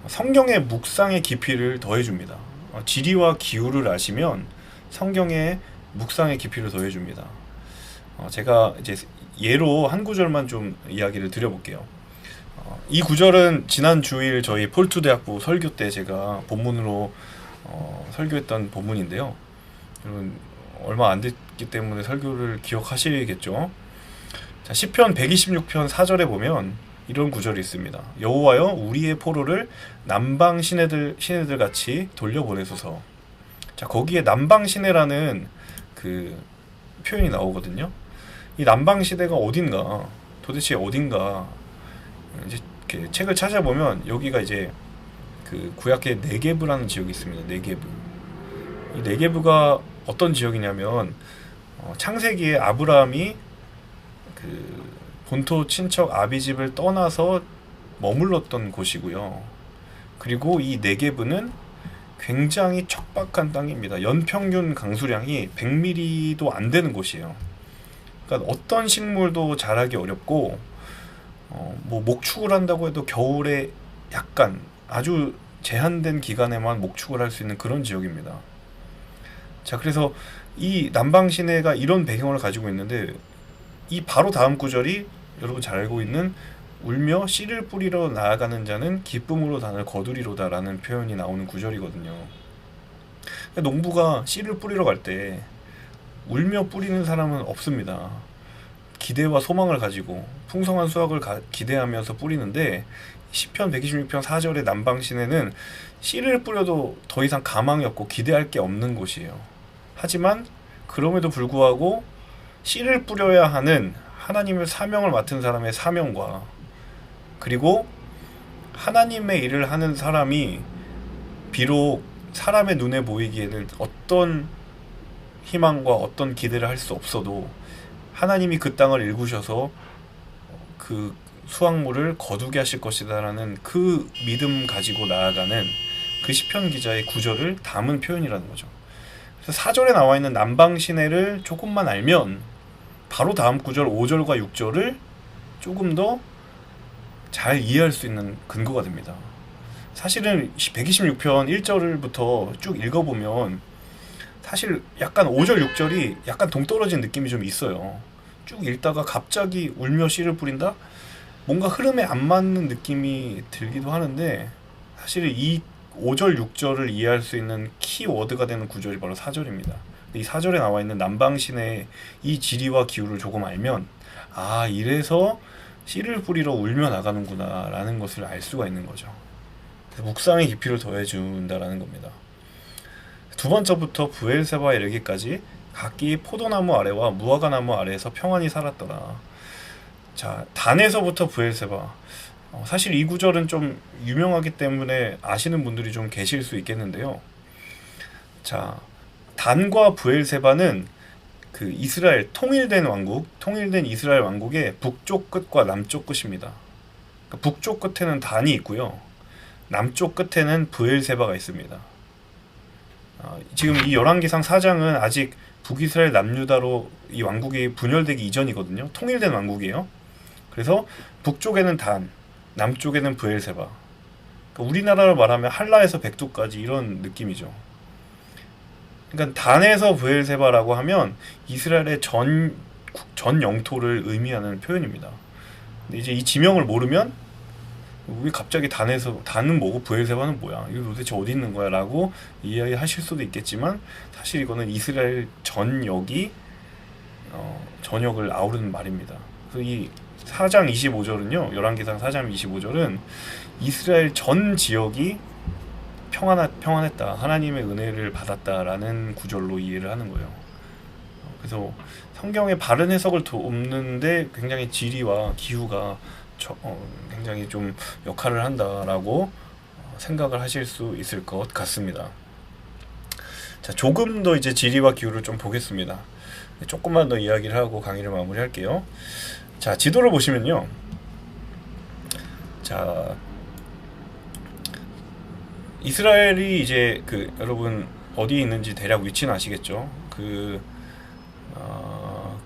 성경의 묵상의 깊이를 더해줍니다. 지리와 기후를 아시면 성경의 묵상의 깊이를 더해줍니다. 제가 이제 예로 한 구절만 좀 이야기를 드려볼게요. 이 구절은 지난 주일 저희 폴투대학부 설교 때 제가 본문으로 설교했던 본문인데요. 여러분 얼마 안 됐기 때문에 설교를 기억하시겠죠. 자, 시편 126편 4절에 보면 이런 구절이 있습니다. 여호와여 우리의 포로를 남방 시내들 같이 돌려보내소서. 자, 거기에 남방 시내라는 그 표현이 나오거든요. 이 남방 시대가 어딘가, 도대체 어딘가, 이제 이렇게 책을 찾아보면 여기가 이제 그 구약의 네게브라는 지역이 있습니다. 네게브. 이 네게브가 어떤 지역이냐면 창세기에 아브라함이 그 본토 친척 아비집을 떠나서 머물렀던 곳이고요. 그리고 이 네게브는 굉장히 척박한 땅입니다. 연평균 강수량이 100mm도 안 되는 곳이에요. 그러니까 어떤 식물도 자라기 어렵고 뭐 목축을 한다고 해도 겨울에 약간 아주 제한된 기간에만 목축을 할 수 있는 그런 지역입니다. 자, 그래서 이 남방 시내가 이런 배경을 가지고 있는데 이 바로 다음 구절이 여러분 잘 알고 있는 울며 씨를 뿌리러 나아가는 자는 기쁨으로 단을 거두리로다 라는 표현이 나오는 구절이거든요. 그러니까 농부가 씨를 뿌리러 갈 때 울며 뿌리는 사람은 없습니다. 기대와 소망을 가지고 풍성한 수확을 기대하면서 뿌리는데 시편 126편 4절의 남방 시내는 씨를 뿌려도 더 이상 가망이 없고 기대할 게 없는 곳이에요. 하지만 그럼에도 불구하고 씨를 뿌려야 하는 하나님의 사명을 맡은 사람의 사명과 그리고 하나님의 일을 하는 사람이 비록 사람의 눈에 보이기에는 어떤 희망과 어떤 기대를 할 수 없어도 하나님이 그 땅을 일구셔서 그 수확물을 거두게 하실 것이다 라는 그 믿음 가지고 나아가는 그 시편 기자의 구절을 담은 표현이라는 거죠. 그래서 4절에 나와 있는 남방 시내를 조금만 알면 바로 다음 구절 5절과 6절을 조금 더 잘 이해할 수 있는 근거가 됩니다. 사실은 126편 1절부터 쭉 읽어보면 사실 약간 5절 6절이 약간 동떨어진 느낌이 좀 있어요. 쭉 읽다가 갑자기 울며 씨를 뿌린다? 뭔가 흐름에 안 맞는 느낌이 들기도 하는데 사실 이 5절 6절을 이해할 수 있는 키워드가 되는 구절이 바로 4절입니다. 이 4절에 나와 있는 남방신의 이 지리와 기후를 조금 알면 아, 이래서 씨를 뿌리러 울며 나가는구나 라는 것을 알 수가 있는 거죠. 묵상의 깊이를 더해준다라는 겁니다. 두 번째부터 브엘세바에 이르기까지 각기 포도나무 아래와 무화과나무 아래에서 평안히 살았더라. 자, 단에서부터 브엘세바. 사실 이 구절은 좀 유명하기 때문에 아시는 분들이 좀 계실 수 있겠는데요. 자, 단과 브엘세바는 그 이스라엘 통일된 이스라엘 왕국의 북쪽 끝과 남쪽 끝입니다. 북쪽 끝에는 단이 있고요. 남쪽 끝에는 브엘세바가 있습니다. 지금 이 열왕기상 4장은 아직 북이스라엘 남유다로 이 왕국이 분열되기 이전이거든요. 통일된 왕국이에요. 그래서 북쪽에는 단, 남쪽에는 브엘세바. 그러니까 우리나라로 말하면 한라에서 백두까지 이런 느낌이죠. 그러니까 단에서 브엘세바라고 하면 이스라엘의 전 영토를 의미하는 표현입니다. 근데 이제 이 지명을 모르면 왜 갑자기 단은 뭐고 브엘세바는 뭐야? 이거 도대체 어디 있는 거야? 라고 이야기하실 수도 있겠지만 사실 이거는 이스라엘 전역이 전역을 아우르는 말입니다. 그래서 이 4장 25절은요. 열왕기상 4장 25절은 이스라엘 전 지역이 평안했다. 하나님의 은혜를 받았다라는 구절로 이해를 하는 거예요. 그래서 성경의 바른 해석을 돕는데 굉장히 지리와 기후가 굉장히 좀 역할을 한다라고 생각을 하실 수 있을 것 같습니다. 자, 조금 더 이제 지리와 기후를 좀 보겠습니다. 조금만 더 이야기를 하고 강의를 마무리할게요. 자, 지도를 보시면요. 자, 이스라엘이 이제 여러분 어디에 있는지 대략 위치는 아시겠죠?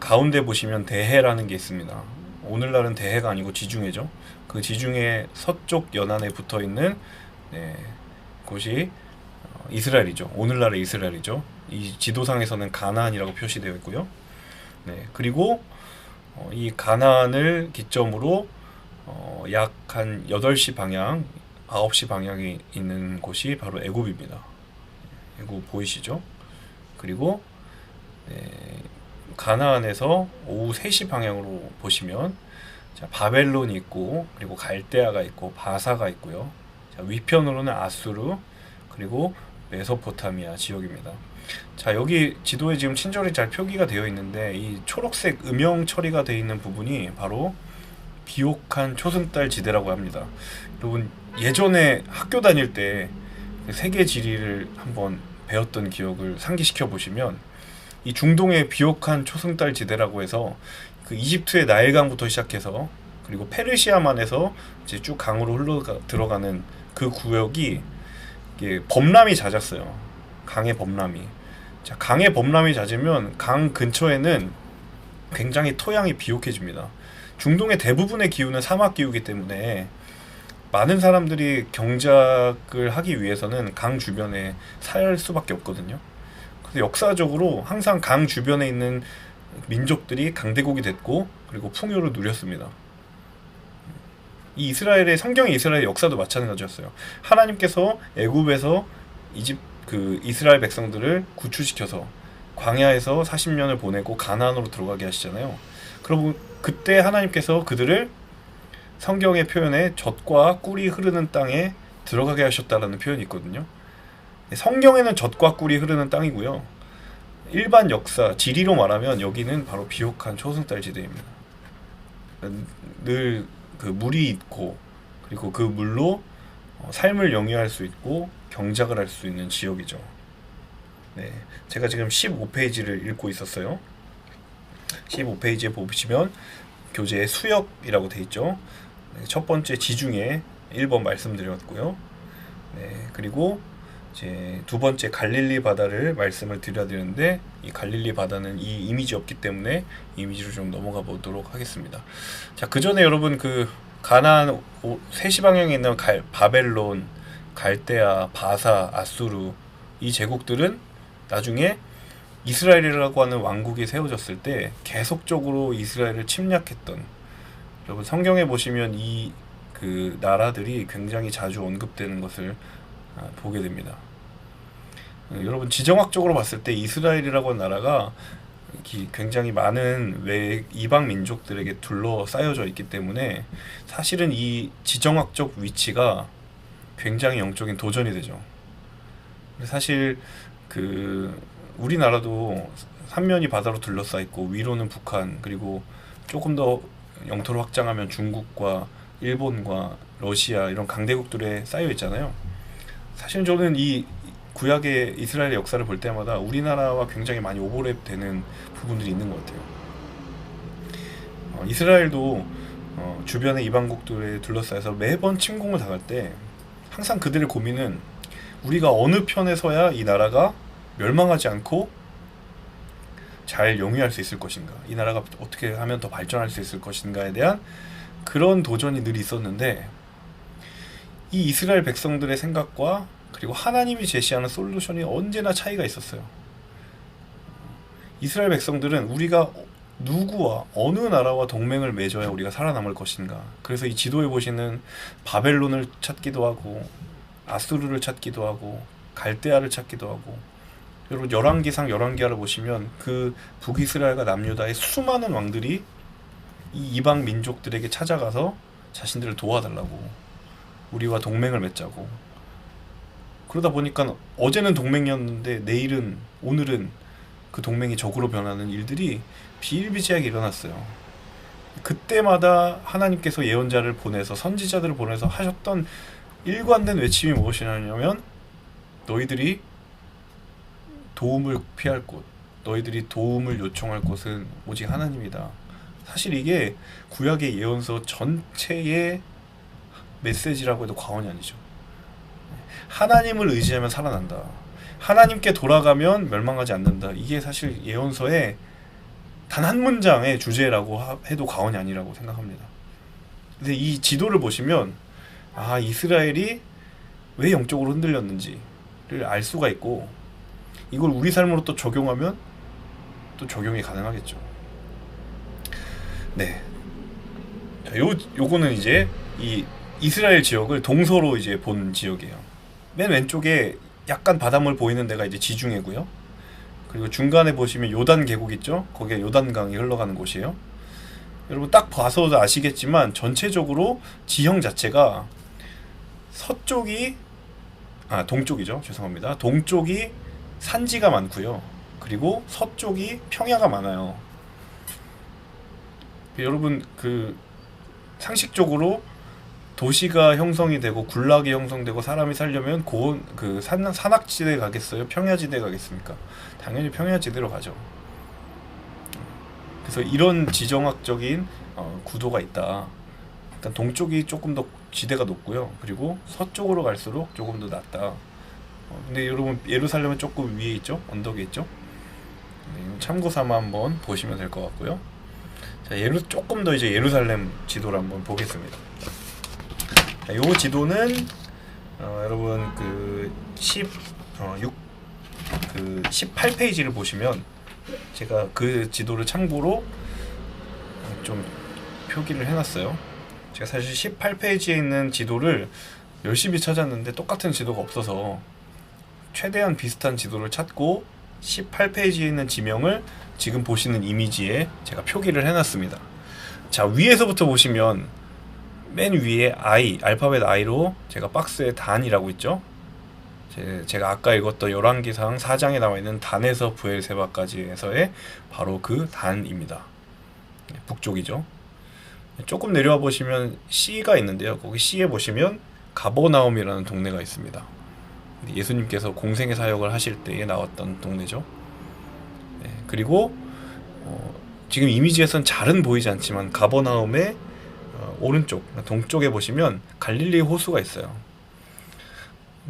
가운데 보시면 대해라는 게 있습니다. 오늘날은 대해가 아니고 지중해죠. 그 지중해 서쪽 연안에 붙어 있는 네, 곳이 이스라엘이죠. 오늘날의 이스라엘이죠. 이 지도상에서는 가나안이라고 표시되어 있고요. 네, 그리고 이 가나안을 기점으로 약 한 8시 방향, 9시 방향에 있는 곳이 바로 애굽입니다. 애굽 보이시죠? 그리고 네, 가나안에서 오후 3시 방향으로 보시면 자, 바벨론이 있고, 그리고 갈대아가 있고, 바사가 있고요. 자, 위편으로는 아수르, 그리고 메소포타미아 지역입니다. 자, 여기 지도에 지금 친절히 잘 표기가 되어 있는데 이 초록색 음영 처리가 되어 있는 부분이 바로 비옥한 초승달 지대라고 합니다. 여러분 예전에 학교 다닐 때 세계 지리를 한번 배웠던 기억을 상기시켜 보시면 이 중동의 비옥한 초승달 지대라고 해서 그 이집트의 나일강부터 시작해서 그리고 페르시아만에서 이제 쭉 강으로 들어가는 그 구역이 이게 범람이 잦았어요. 강의 범람이. 자, 강의 범람이 잦으면 강 근처에는 굉장히 토양이 비옥해집니다. 중동의 대부분의 기후는 사막 기후이기 때문에 많은 사람들이 경작을 하기 위해서는 강 주변에 살 수밖에 없거든요. 그래서 역사적으로 항상 강 주변에 있는 민족들이 강대국이 됐고 그리고 풍요를 누렸습니다. 이 이스라엘의 성경의 이스라엘의 역사도 마찬가지였어요. 하나님께서 애굽에서 이스라엘 백성들을 구출시켜서 광야에서 40년을 보내고 가나안으로 들어가게 하시잖아요. 그러고 그때 하나님께서 그들을 성경의 표현에 젖과 꿀이 흐르는 땅에 들어가게 하셨다라는 표현이 있거든요. 성경에는 젖과 꿀이 흐르는 땅이고요. 일반 역사, 지리로 말하면 여기는 바로 비옥한 초승달 지대입니다. 늘 그 물이 있고 그리고 그 물로 삶을 영위할 수 있고 경작을 할 수 있는 지역이죠. 네, 제가 지금 15페이지를 읽고 있었어요. 15페이지에 보시면 교재에 수역이라고 돼 있죠. 첫 번째 지중해 1번 말씀드렸고요. 네, 그리고 이제 두 번째 갈릴리 바다를 말씀을 드려야 되는데 이 갈릴리 바다는 이 이미지 없기 때문에 이미지로 좀 넘어가 보도록 하겠습니다. 자, 그 전에 여러분 그 가나안 3시 방향에 있는 바벨론, 갈대아, 바사, 아수르 이 제국들은 나중에 이스라엘이라고 하는 왕국이 세워졌을 때 계속적으로 이스라엘을 침략했던, 여러분 성경에 보시면 이 그 나라들이 굉장히 자주 언급되는 것을 보게 됩니다. 여러분 지정학적으로 봤을 때 이스라엘이라고 하는 나라가 굉장히 많은 이방 민족들에게 둘러싸여져 있기 때문에 사실은 이 지정학적 위치가 굉장히 영적인 도전이 되죠. 사실 그 우리나라도 삼면이 바다로 둘러싸여 있고 위로는 북한, 그리고 조금 더 영토를 확장하면 중국과 일본과 러시아 이런 강대국들에 쌓여 있잖아요. 사실 저는 이 구약의 이스라엘의 역사를 볼 때마다 우리나라와 굉장히 많이 오버랩되는 부분들이 있는 것 같아요. 이스라엘도 주변의 이방국들에 둘러싸여서 매번 침공을 당할 때 항상 그들의 고민은 우리가 어느 편에 서야 이 나라가 멸망하지 않고 잘 영위할 수 있을 것인가, 이 나라가 어떻게 하면 더 발전할 수 있을 것인가에 대한 그런 도전이 늘 있었는데, 이 이스라엘 백성들의 생각과 그리고 하나님이 제시하는 솔루션이 언제나 차이가 있었어요. 이스라엘 백성들은 우리가 누구와 어느 나라와 동맹을 맺어야 우리가 살아남을 것인가, 그래서 이 지도에 보시는 바벨론을 찾기도 하고 아수르를 찾기도 하고 갈대아를 찾기도 하고, 여러분 열왕기상 열왕기하를 보시면 그 북이스라엘과 남유다의 수많은 왕들이 이 이방 민족들에게 찾아가서 자신들을 도와달라고, 우리와 동맹을 맺자고. 그러다 보니까 어제는 동맹이었는데 오늘은 그 동맹이 적으로 변하는 일들이 비일비재하게 일어났어요. 그때마다 하나님께서 예언자를 보내서, 선지자들을 보내서 하셨던 일관된 외침이 무엇이냐면, 너희들이 도움을 피할 곳, 너희들이 도움을 요청할 곳은 오직 하나님이다. 사실 이게 구약의 예언서 전체의 메시지라고 해도 과언이 아니죠. 하나님을 의지하면 살아난다, 하나님께 돌아가면 멸망하지 않는다, 이게 사실 예언서의 단 한 문장의 주제라고 해도 과언이 아니라고 생각합니다. 근데 이 지도를 보시면 이스라엘이 왜 영적으로 흔들렸는지를 알 수가 있고, 이걸 우리 삶으로 또 적용하면 또 적용이 가능하겠죠. 네. 자, 요거는 이제 이 이스라엘 지역을 동서로 이제 본 지역이에요. 맨 왼쪽에 약간 바닷물 보이는 데가 이제 지중해고요. 그리고 중간에 보시면 요단 계곡 있죠? 거기에 요단강이 흘러가는 곳이에요. 여러분 딱 봐서 아시겠지만 전체적으로 지형 자체가 동쪽이죠. 죄송합니다. 동쪽이 산지가 많고요. 그리고 서쪽이 평야가 많아요. 여러분 상식적으로 도시가 형성이 되고 군락이 형성되고 사람이 살려면 산악지대 가겠어요? 평야지대 가겠습니까? 당연히 평야지대로 가죠. 그래서 이런 지정학적인 구도가 있다. 일단 동쪽이 조금 더 지대가 높고요. 그리고 서쪽으로 갈수록 조금 더 낮다. 근데 여러분 예루살렘은 조금 위에 있죠? 언덕에 있죠? 참고 삼아 한번 보시면 될 것 같고요. 자, 조금 더 이제 예루살렘 지도를 한번 보겠습니다. 자, 요 지도는 여러분 18페이지를 보시면 제가 그 지도를 참고로 좀 표기를 해놨어요. 제가 사실 18페이지에 있는 지도를 열심히 찾았는데 똑같은 지도가 없어서 최대한 비슷한 지도를 찾고 18페이지에 있는 지명을 지금 보시는 이미지에 제가 표기를 해놨습니다. 자, 위에서부터 보시면 맨 위에 알파벳 I로 제가 박스에 단이라고 있죠. 제가 아까 읽었던 열왕기상 4장에 나와있는 단에서 브엘세바까지에서의 바로 그 단입니다. 북쪽이죠. 조금 내려와 보시면 C가 있는데요. 거기 C에 보시면 가버나움이라는 동네가 있습니다. 예수님께서 공생의 사역을 하실 때에 나왔던 동네죠. 네, 그리고 지금 이미지에선 잘은 보이지 않지만 가버나움의 오른쪽, 동쪽에 보시면 갈릴리 호수가 있어요.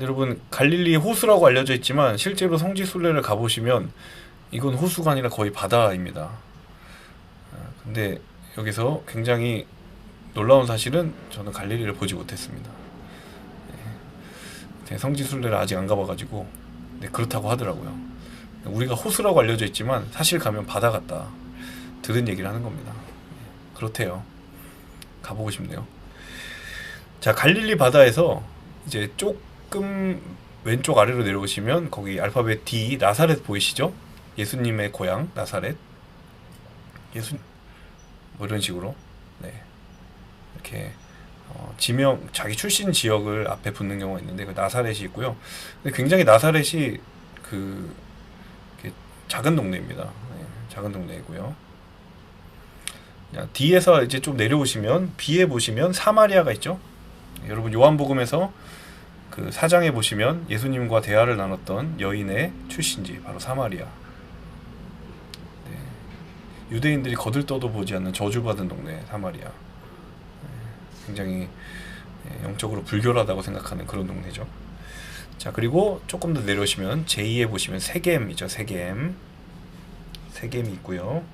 여러분 갈릴리 호수라고 알려져 있지만 실제로 성지 순례를 가보시면 이건 호수가 아니라 거의 바다입니다. 근데 여기서 굉장히 놀라운 사실은 저는 갈릴리를 보지 못했습니다. 성지 순례를 아직 안 가봐가지고 그렇다고 하더라고요. 우리가 호수라고 알려져 있지만 사실 가면 바다 같다 들은 얘기를 하는 겁니다. 그렇대요. 가보고 싶네요. 자, 갈릴리 바다에서 이제 조금 왼쪽 아래로 내려오시면 거기 알파벳 D 나사렛 보이시죠? 예수님의 고향 나사렛. 뭐 이런 식으로 이렇게 지명 자기 출신 지역을 앞에 붙는 경우가 있는데 그 나사렛이 있고요. 근데 굉장히 나사렛이 작은 동네입니다. 작은 동네이고요. D에서 이제 좀 내려오시면 B에 보시면 사마리아가 있죠. 여러분 요한복음에서 그 4장에 보시면 예수님과 대화를 나눴던 여인의 출신지 바로 사마리아. 유대인들이 거들떠도 보지 않는 저주받은 동네 사마리아. 굉장히 영적으로 불결하다고 생각하는 그런 동네죠. 자, 그리고 조금 더 내려오시면 제2에 보시면 세겜이죠. 세겜이 있고요.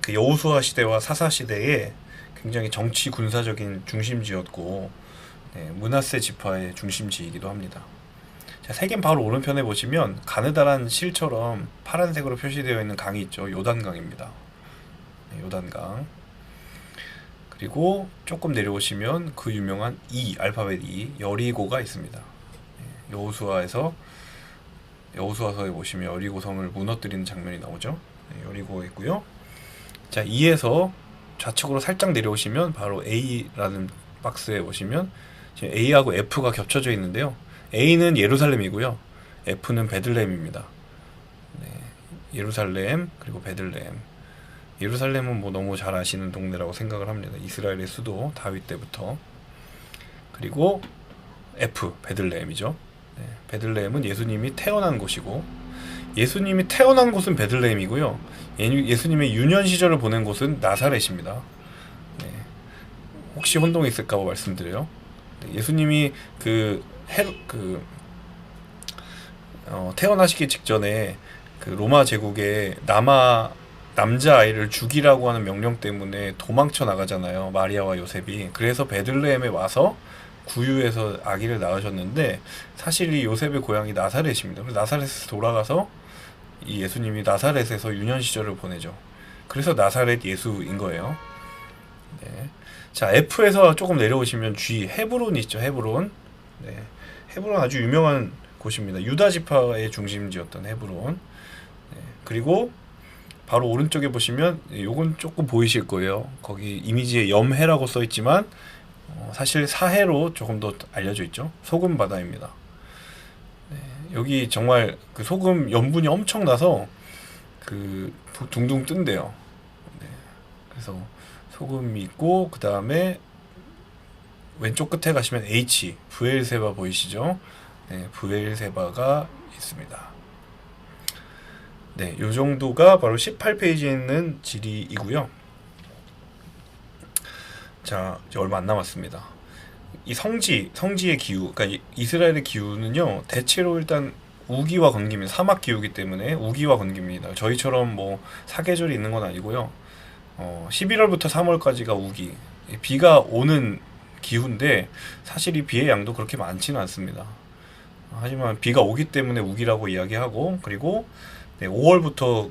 그 여호수아 시대와 사사 시대에 굉장히 정치 군사적인 중심지였고 므낫세 지파의 중심지이기도 합니다. 자, 세겜 바로 오른편에 보시면 가느다란 실처럼 파란색으로 표시되어 있는 강이 있죠. 요단강입니다. 요단강. 그리고 조금 내려오시면 그 유명한 알파벳 여리고가 있습니다. 여호수아서에 보시면 여리고성을 무너뜨리는 장면이 나오죠. 여리고가 있고요. 자, E에서 좌측으로 살짝 내려오시면 바로 A라는 박스에 보시면 지금 A하고 F가 겹쳐져 있는데요. A는 예루살렘이고요. F는 베들레헴입니다. 예루살렘 그리고 베들레헴. 예루살렘은 뭐 너무 잘 아시는 동네라고 생각을 합니다. 이스라엘의 수도 다윗 때부터. 그리고 F 베들레헴이죠. 베들레헴은 예수님이 태어난 곳이고, 예수님이 태어난 곳은 베들레헴이고요. 예수님의 유년 시절을 보낸 곳은 나사렛입니다. 혹시 혼동이 있을까 봐 말씀드려요. 예수님이 태어나시기 직전에 그 로마 제국의 남자 아이를 죽이라고 하는 명령 때문에 도망쳐 나가잖아요. 마리아와 요셉이. 그래서 베들레헴에 와서 구유에서 아기를 낳으셨는데 사실 이 요셉의 고향이 나사렛입니다. 그래서 나사렛에서 돌아가서 이 예수님이 나사렛에서 유년 시절을 보내죠. 그래서 나사렛 예수인 거예요. 네. 자, F에서 조금 내려오시면 G, 헤브론 있죠. 헤브론. 네. 헤브론 아주 유명한 곳입니다. 유다 지파의 중심지였던 헤브론. 네. 그리고 바로 오른쪽에 보시면 요건 조금 보이실 거예요. 거기 이미지에 염해라고 써 있지만 사실 사해로 조금 더 알려져 있죠. 소금 바다입니다. 네. 여기 정말 그 소금 염분이 엄청나서 그 둥둥 뜬대요. 네. 그래서 소금이 있고 그 다음에 왼쪽 끝에 가시면 H, 브엘세바 보이시죠? 네, 브엘세바가 있습니다. 네, 요 정도가 바로 18페이지에 있는 지리이고요. 자, 이제 얼마 안 남았습니다. 이 성지의 기후, 그러니까 이스라엘의 기후는요, 대체로 일단 우기와 건기입니다. 사막 기후이기 때문에 우기와 건기입니다. 저희처럼 뭐 사계절이 있는 건 아니고요. 11월부터 3월까지가 우기, 비가 오는 기후인데 사실 이 비의 양도 그렇게 많지는 않습니다. 하지만 비가 오기 때문에 우기라고 이야기하고, 그리고 5월부터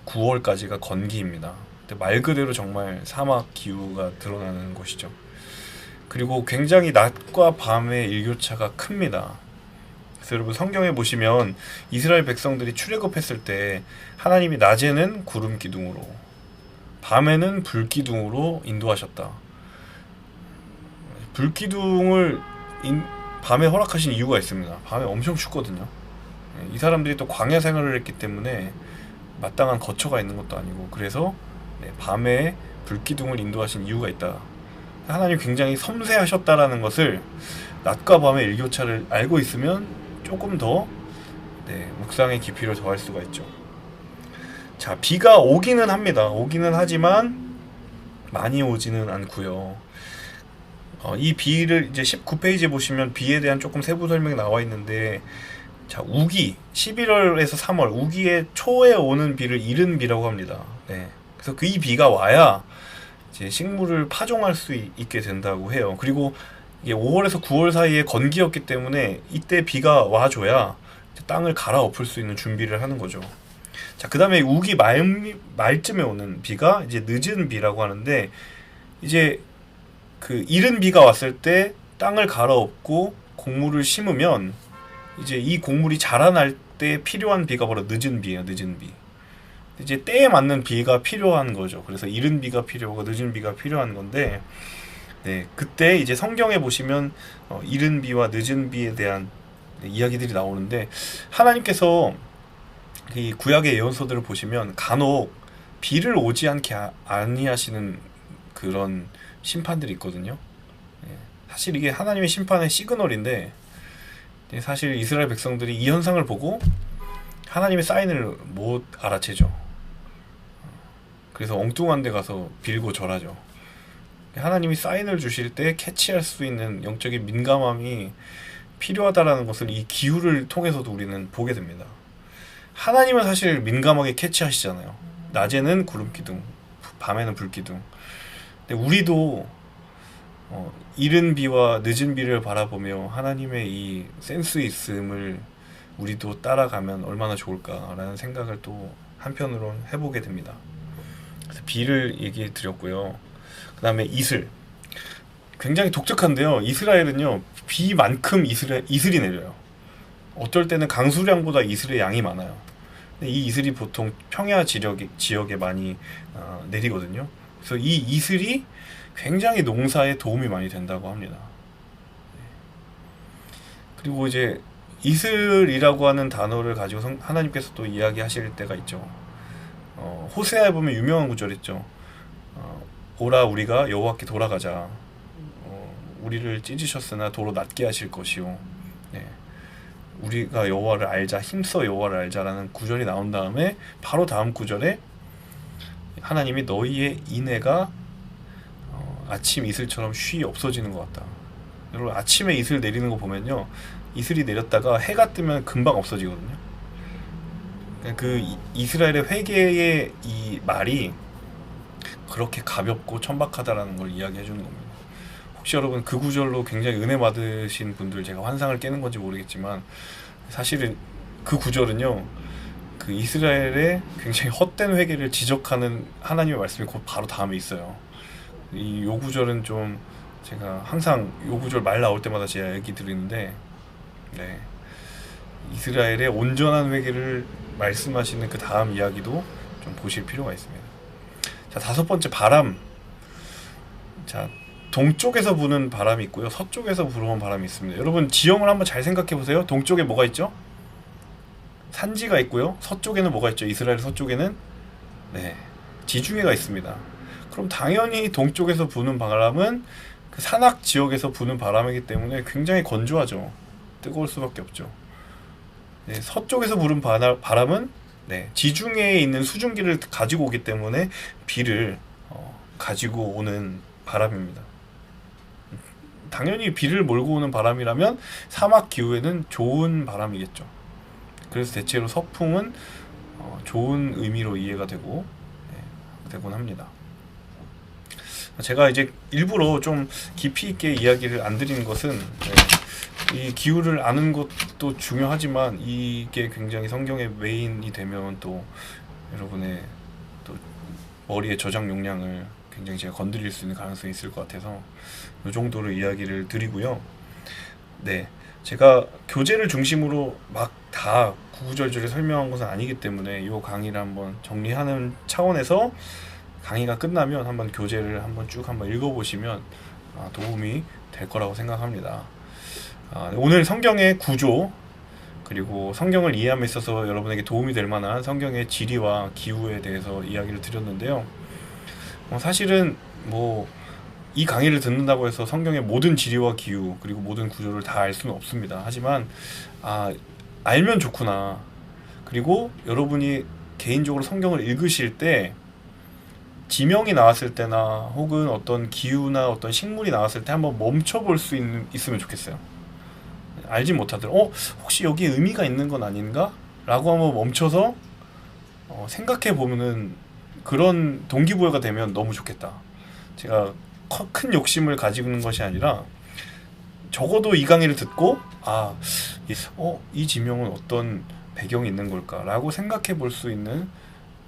9월까지가 건기입니다. 말 그대로 정말 사막 기후가 드러나는 곳이죠. 그리고 굉장히 낮과 밤의 일교차가 큽니다. 그래서 여러분 성경에 보시면 이스라엘 백성들이 출애굽했을 때 하나님이 낮에는 구름 기둥으로, 밤에는 불 기둥으로 인도하셨다. 불 기둥을 밤에 허락하신 이유가 있습니다. 밤에 엄청 춥거든요. 이 사람들이 또 광야 생활을 했기 때문에 마땅한 거처가 있는 것도 아니고, 그래서 밤에 불기둥을 인도하신 이유가 있다. 하나님 굉장히 섬세하셨다라는 것을 낮과 밤의 일교차를 알고 있으면 조금 더 묵상의 깊이를 더할 수가 있죠. 자, 비가 오기는 합니다. 오기는 하지만 많이 오지는 않고요. 이 비를 이제 19페이지에 보시면 비에 대한 조금 세부 설명이 나와 있는데, 자, 우기 11월에서 3월 우기의 초에 오는 비를 이른 비라고 합니다. 네. 그래서 그 이 비가 와야 이제 식물을 파종할 수 있게 된다고 해요. 그리고 이게 5월에서 9월 사이에 건기였기 때문에 이때 비가 와줘야 땅을 갈아엎을 수 있는 준비를 하는 거죠. 자, 그 다음에 우기 말쯤에 오는 비가 이제 늦은 비라고 하는데, 이제 그 이른 비가 왔을 때 땅을 갈아엎고 곡물을 심으면 이제 이 곡물이 자라날 때 필요한 비가 바로 늦은 비예요. 늦은 비. 이제 때에 맞는 비가 필요한 거죠. 그래서 이른 비가 필요하고 늦은 비가 필요한 건데, 그때 이제 성경에 보시면 이른 비와 늦은 비에 대한 이야기들이 나오는데, 하나님께서 이 구약의 예언서들을 보시면 간혹 비를 오지 않게 아니하시는 그런 심판들이 있거든요. 사실 이게 하나님의 심판의 시그널인데, 사실 이스라엘 백성들이 이 현상을 보고 하나님의 사인을 못 알아채죠. 그래서 엉뚱한 데 가서 빌고 절하죠. 하나님이 사인을 주실 때 캐치할 수 있는 영적인 민감함이 필요하다라는 것을 이 기후를 통해서도 우리는 보게 됩니다. 하나님은 사실 민감하게 캐치하시잖아요. 낮에는 구름 기둥, 밤에는 불 기둥. 근데 우리도 이른 비와 늦은 비를 바라보며 하나님의 이 센스 있음을 우리도 따라가면 얼마나 좋을까라는 생각을 또 한편으로 해보게 됩니다. 그래서 비를 얘기해 드렸고요. 그 다음에 이슬. 굉장히 독특한데요. 이스라엘은요, 비만큼 이슬이 내려요. 어떨 때는 강수량보다 이슬의 양이 많아요. 근데 이 이슬이 보통 평야 지역에 많이 내리거든요. 그래서 이 이슬이 굉장히 농사에 도움이 많이 된다고 합니다. 그리고 이제 이슬이라고 하는 단어를 가지고 하나님께서 또 이야기하실 때가 있죠. 호세아에 보면 유명한 구절 있죠. 오라 우리가 여호와께 돌아가자. 우리를 찢으셨으나 도로 낮게 하실 것이요. 우리가 여호와를 알자, 힘써 여호와를 알자라는 구절이 나온 다음에 바로 다음 구절에 하나님이 너희의 인애가 아침 이슬처럼 쉬이 없어지는 것 같다. 여러분 아침에 이슬 내리는 거 보면요, 이슬이 내렸다가 해가 뜨면 금방 없어지거든요. 그 이스라엘의 회개의 이 말이 그렇게 가볍고 천박하다라는 걸 이야기해 주는 겁니다. 혹시 여러분 그 구절로 굉장히 은혜 받으신 분들, 제가 환상을 깨는 건지 모르겠지만 사실은 그 구절은요, 그 이스라엘의 굉장히 헛된 회개를 지적하는 하나님의 말씀이 곧 바로 다음에 있어요. 이 요 구절은 좀 제가 항상 요 구절 말 나올 때마다 제가 얘기 드리는데, 네, 이스라엘의 온전한 회개를 말씀하시는 그 다음 이야기도 좀 보실 필요가 있습니다. 자, 다섯 번째, 바람. 자, 동쪽에서 부는 바람이 있고요, 서쪽에서 불어오는 바람이 있습니다. 여러분 지형을 한번 잘 생각해 보세요. 동쪽에 뭐가 있죠? 산지가 있고요. 서쪽에는 뭐가 있죠? 이스라엘 서쪽에는, 네, 지중해가 있습니다. 그럼 당연히 동쪽에서 부는 바람은 그 산악 지역에서 부는 바람이기 때문에 굉장히 건조하죠. 뜨거울 수밖에 없죠. 네, 서쪽에서 부는 바람은, 네, 지중해에 있는 수증기를 가지고 오기 때문에 비를 가지고 오는 바람입니다. 당연히 비를 몰고 오는 바람이라면 사막 기후에는 좋은 바람이겠죠. 그래서 대체로 서풍은 좋은 의미로 이해가 되고, 네, 되곤 합니다. 제가 이제 일부러 좀 깊이 있게 이야기를 안 드리는 것은, 네, 이 기후를 아는 것도 중요하지만 이게 굉장히 성경의 메인이 되면 또 여러분의 또 머리의 저장 용량을 굉장히 제가 건드릴 수 있는 가능성이 있을 것 같아서 이 정도로 이야기를 드리고요. 네, 제가 교재를 중심으로 막 다 구구절절히 설명한 것은 아니기 때문에 이 강의를 한번 정리하는 차원에서 강의가 끝나면 한번 교재를 한번 쭉 한번 읽어보시면 도움이 될 거라고 생각합니다. 오늘 성경의 구조, 그리고 성경을 이해함에 있어서 여러분에게 도움이 될 만한 성경의 지리와 기후에 대해서 이야기를 드렸는데요. 사실은 뭐 이 강의를 듣는다고 해서 성경의 모든 지리와 기후 그리고 모든 구조를 다 알 수는 없습니다. 하지만 알면 좋구나. 그리고 여러분이 개인적으로 성경을 읽으실 때 지명이 나왔을 때나 혹은 어떤 기후나 어떤 식물이 나왔을 때 한번 멈춰볼 수 있으면 좋겠어요. 알지 못하더라도 혹시 여기에 의미가 있는 건 아닌가? 라고 한번 멈춰서 생각해 보면은 그런 동기부여가 되면 너무 좋겠다. 제가 큰 욕심을 가지고 있는 것이 아니라 적어도 이 강의를 듣고 이 지명은 어떤 배경이 있는 걸까? 라고 생각해 볼 수 있는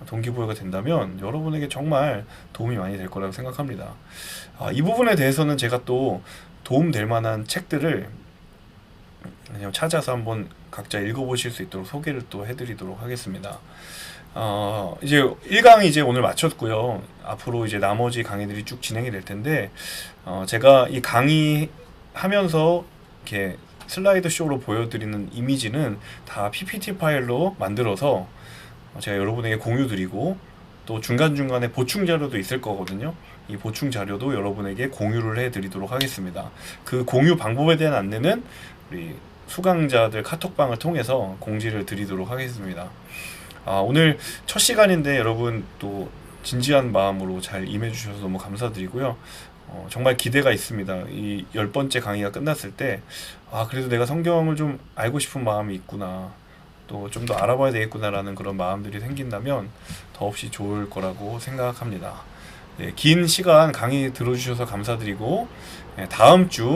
동기부여가 된다면 여러분에게 정말 도움이 많이 될 거라고 생각합니다. 이 부분에 대해서는 제가 또 도움될 만한 책들을 그냥 찾아서 한번 각자 읽어보실 수 있도록 소개를 또 해드리도록 하겠습니다. 이제 1강이 이제 오늘 마쳤고요. 앞으로 이제 나머지 강의들이 쭉 진행이 될 텐데, 제가 이 강의 하면서 이렇게 슬라이드 쇼로 보여드리는 이미지는 다 PPT 파일로 만들어서 제가 여러분에게 공유 드리고, 또 중간중간에 보충 자료도 있을 거거든요. 이 보충 자료도 여러분에게 공유를 해 드리도록 하겠습니다. 그 공유 방법에 대한 안내는 우리 수강자들 카톡방을 통해서 공지를 드리도록 하겠습니다. 오늘 첫 시간인데 여러분 또 진지한 마음으로 잘 임해 주셔서 너무 감사드리고요. 정말 기대가 있습니다. 이 10번째 강의가 끝났을 때 그래도 내가 성경을 좀 알고 싶은 마음이 있구나, 또 좀 더 알아봐야 되겠구나라는 그런 마음들이 생긴다면 더없이 좋을 거라고 생각합니다. 긴 시간 강의 들어주셔서 감사드리고, 다음 주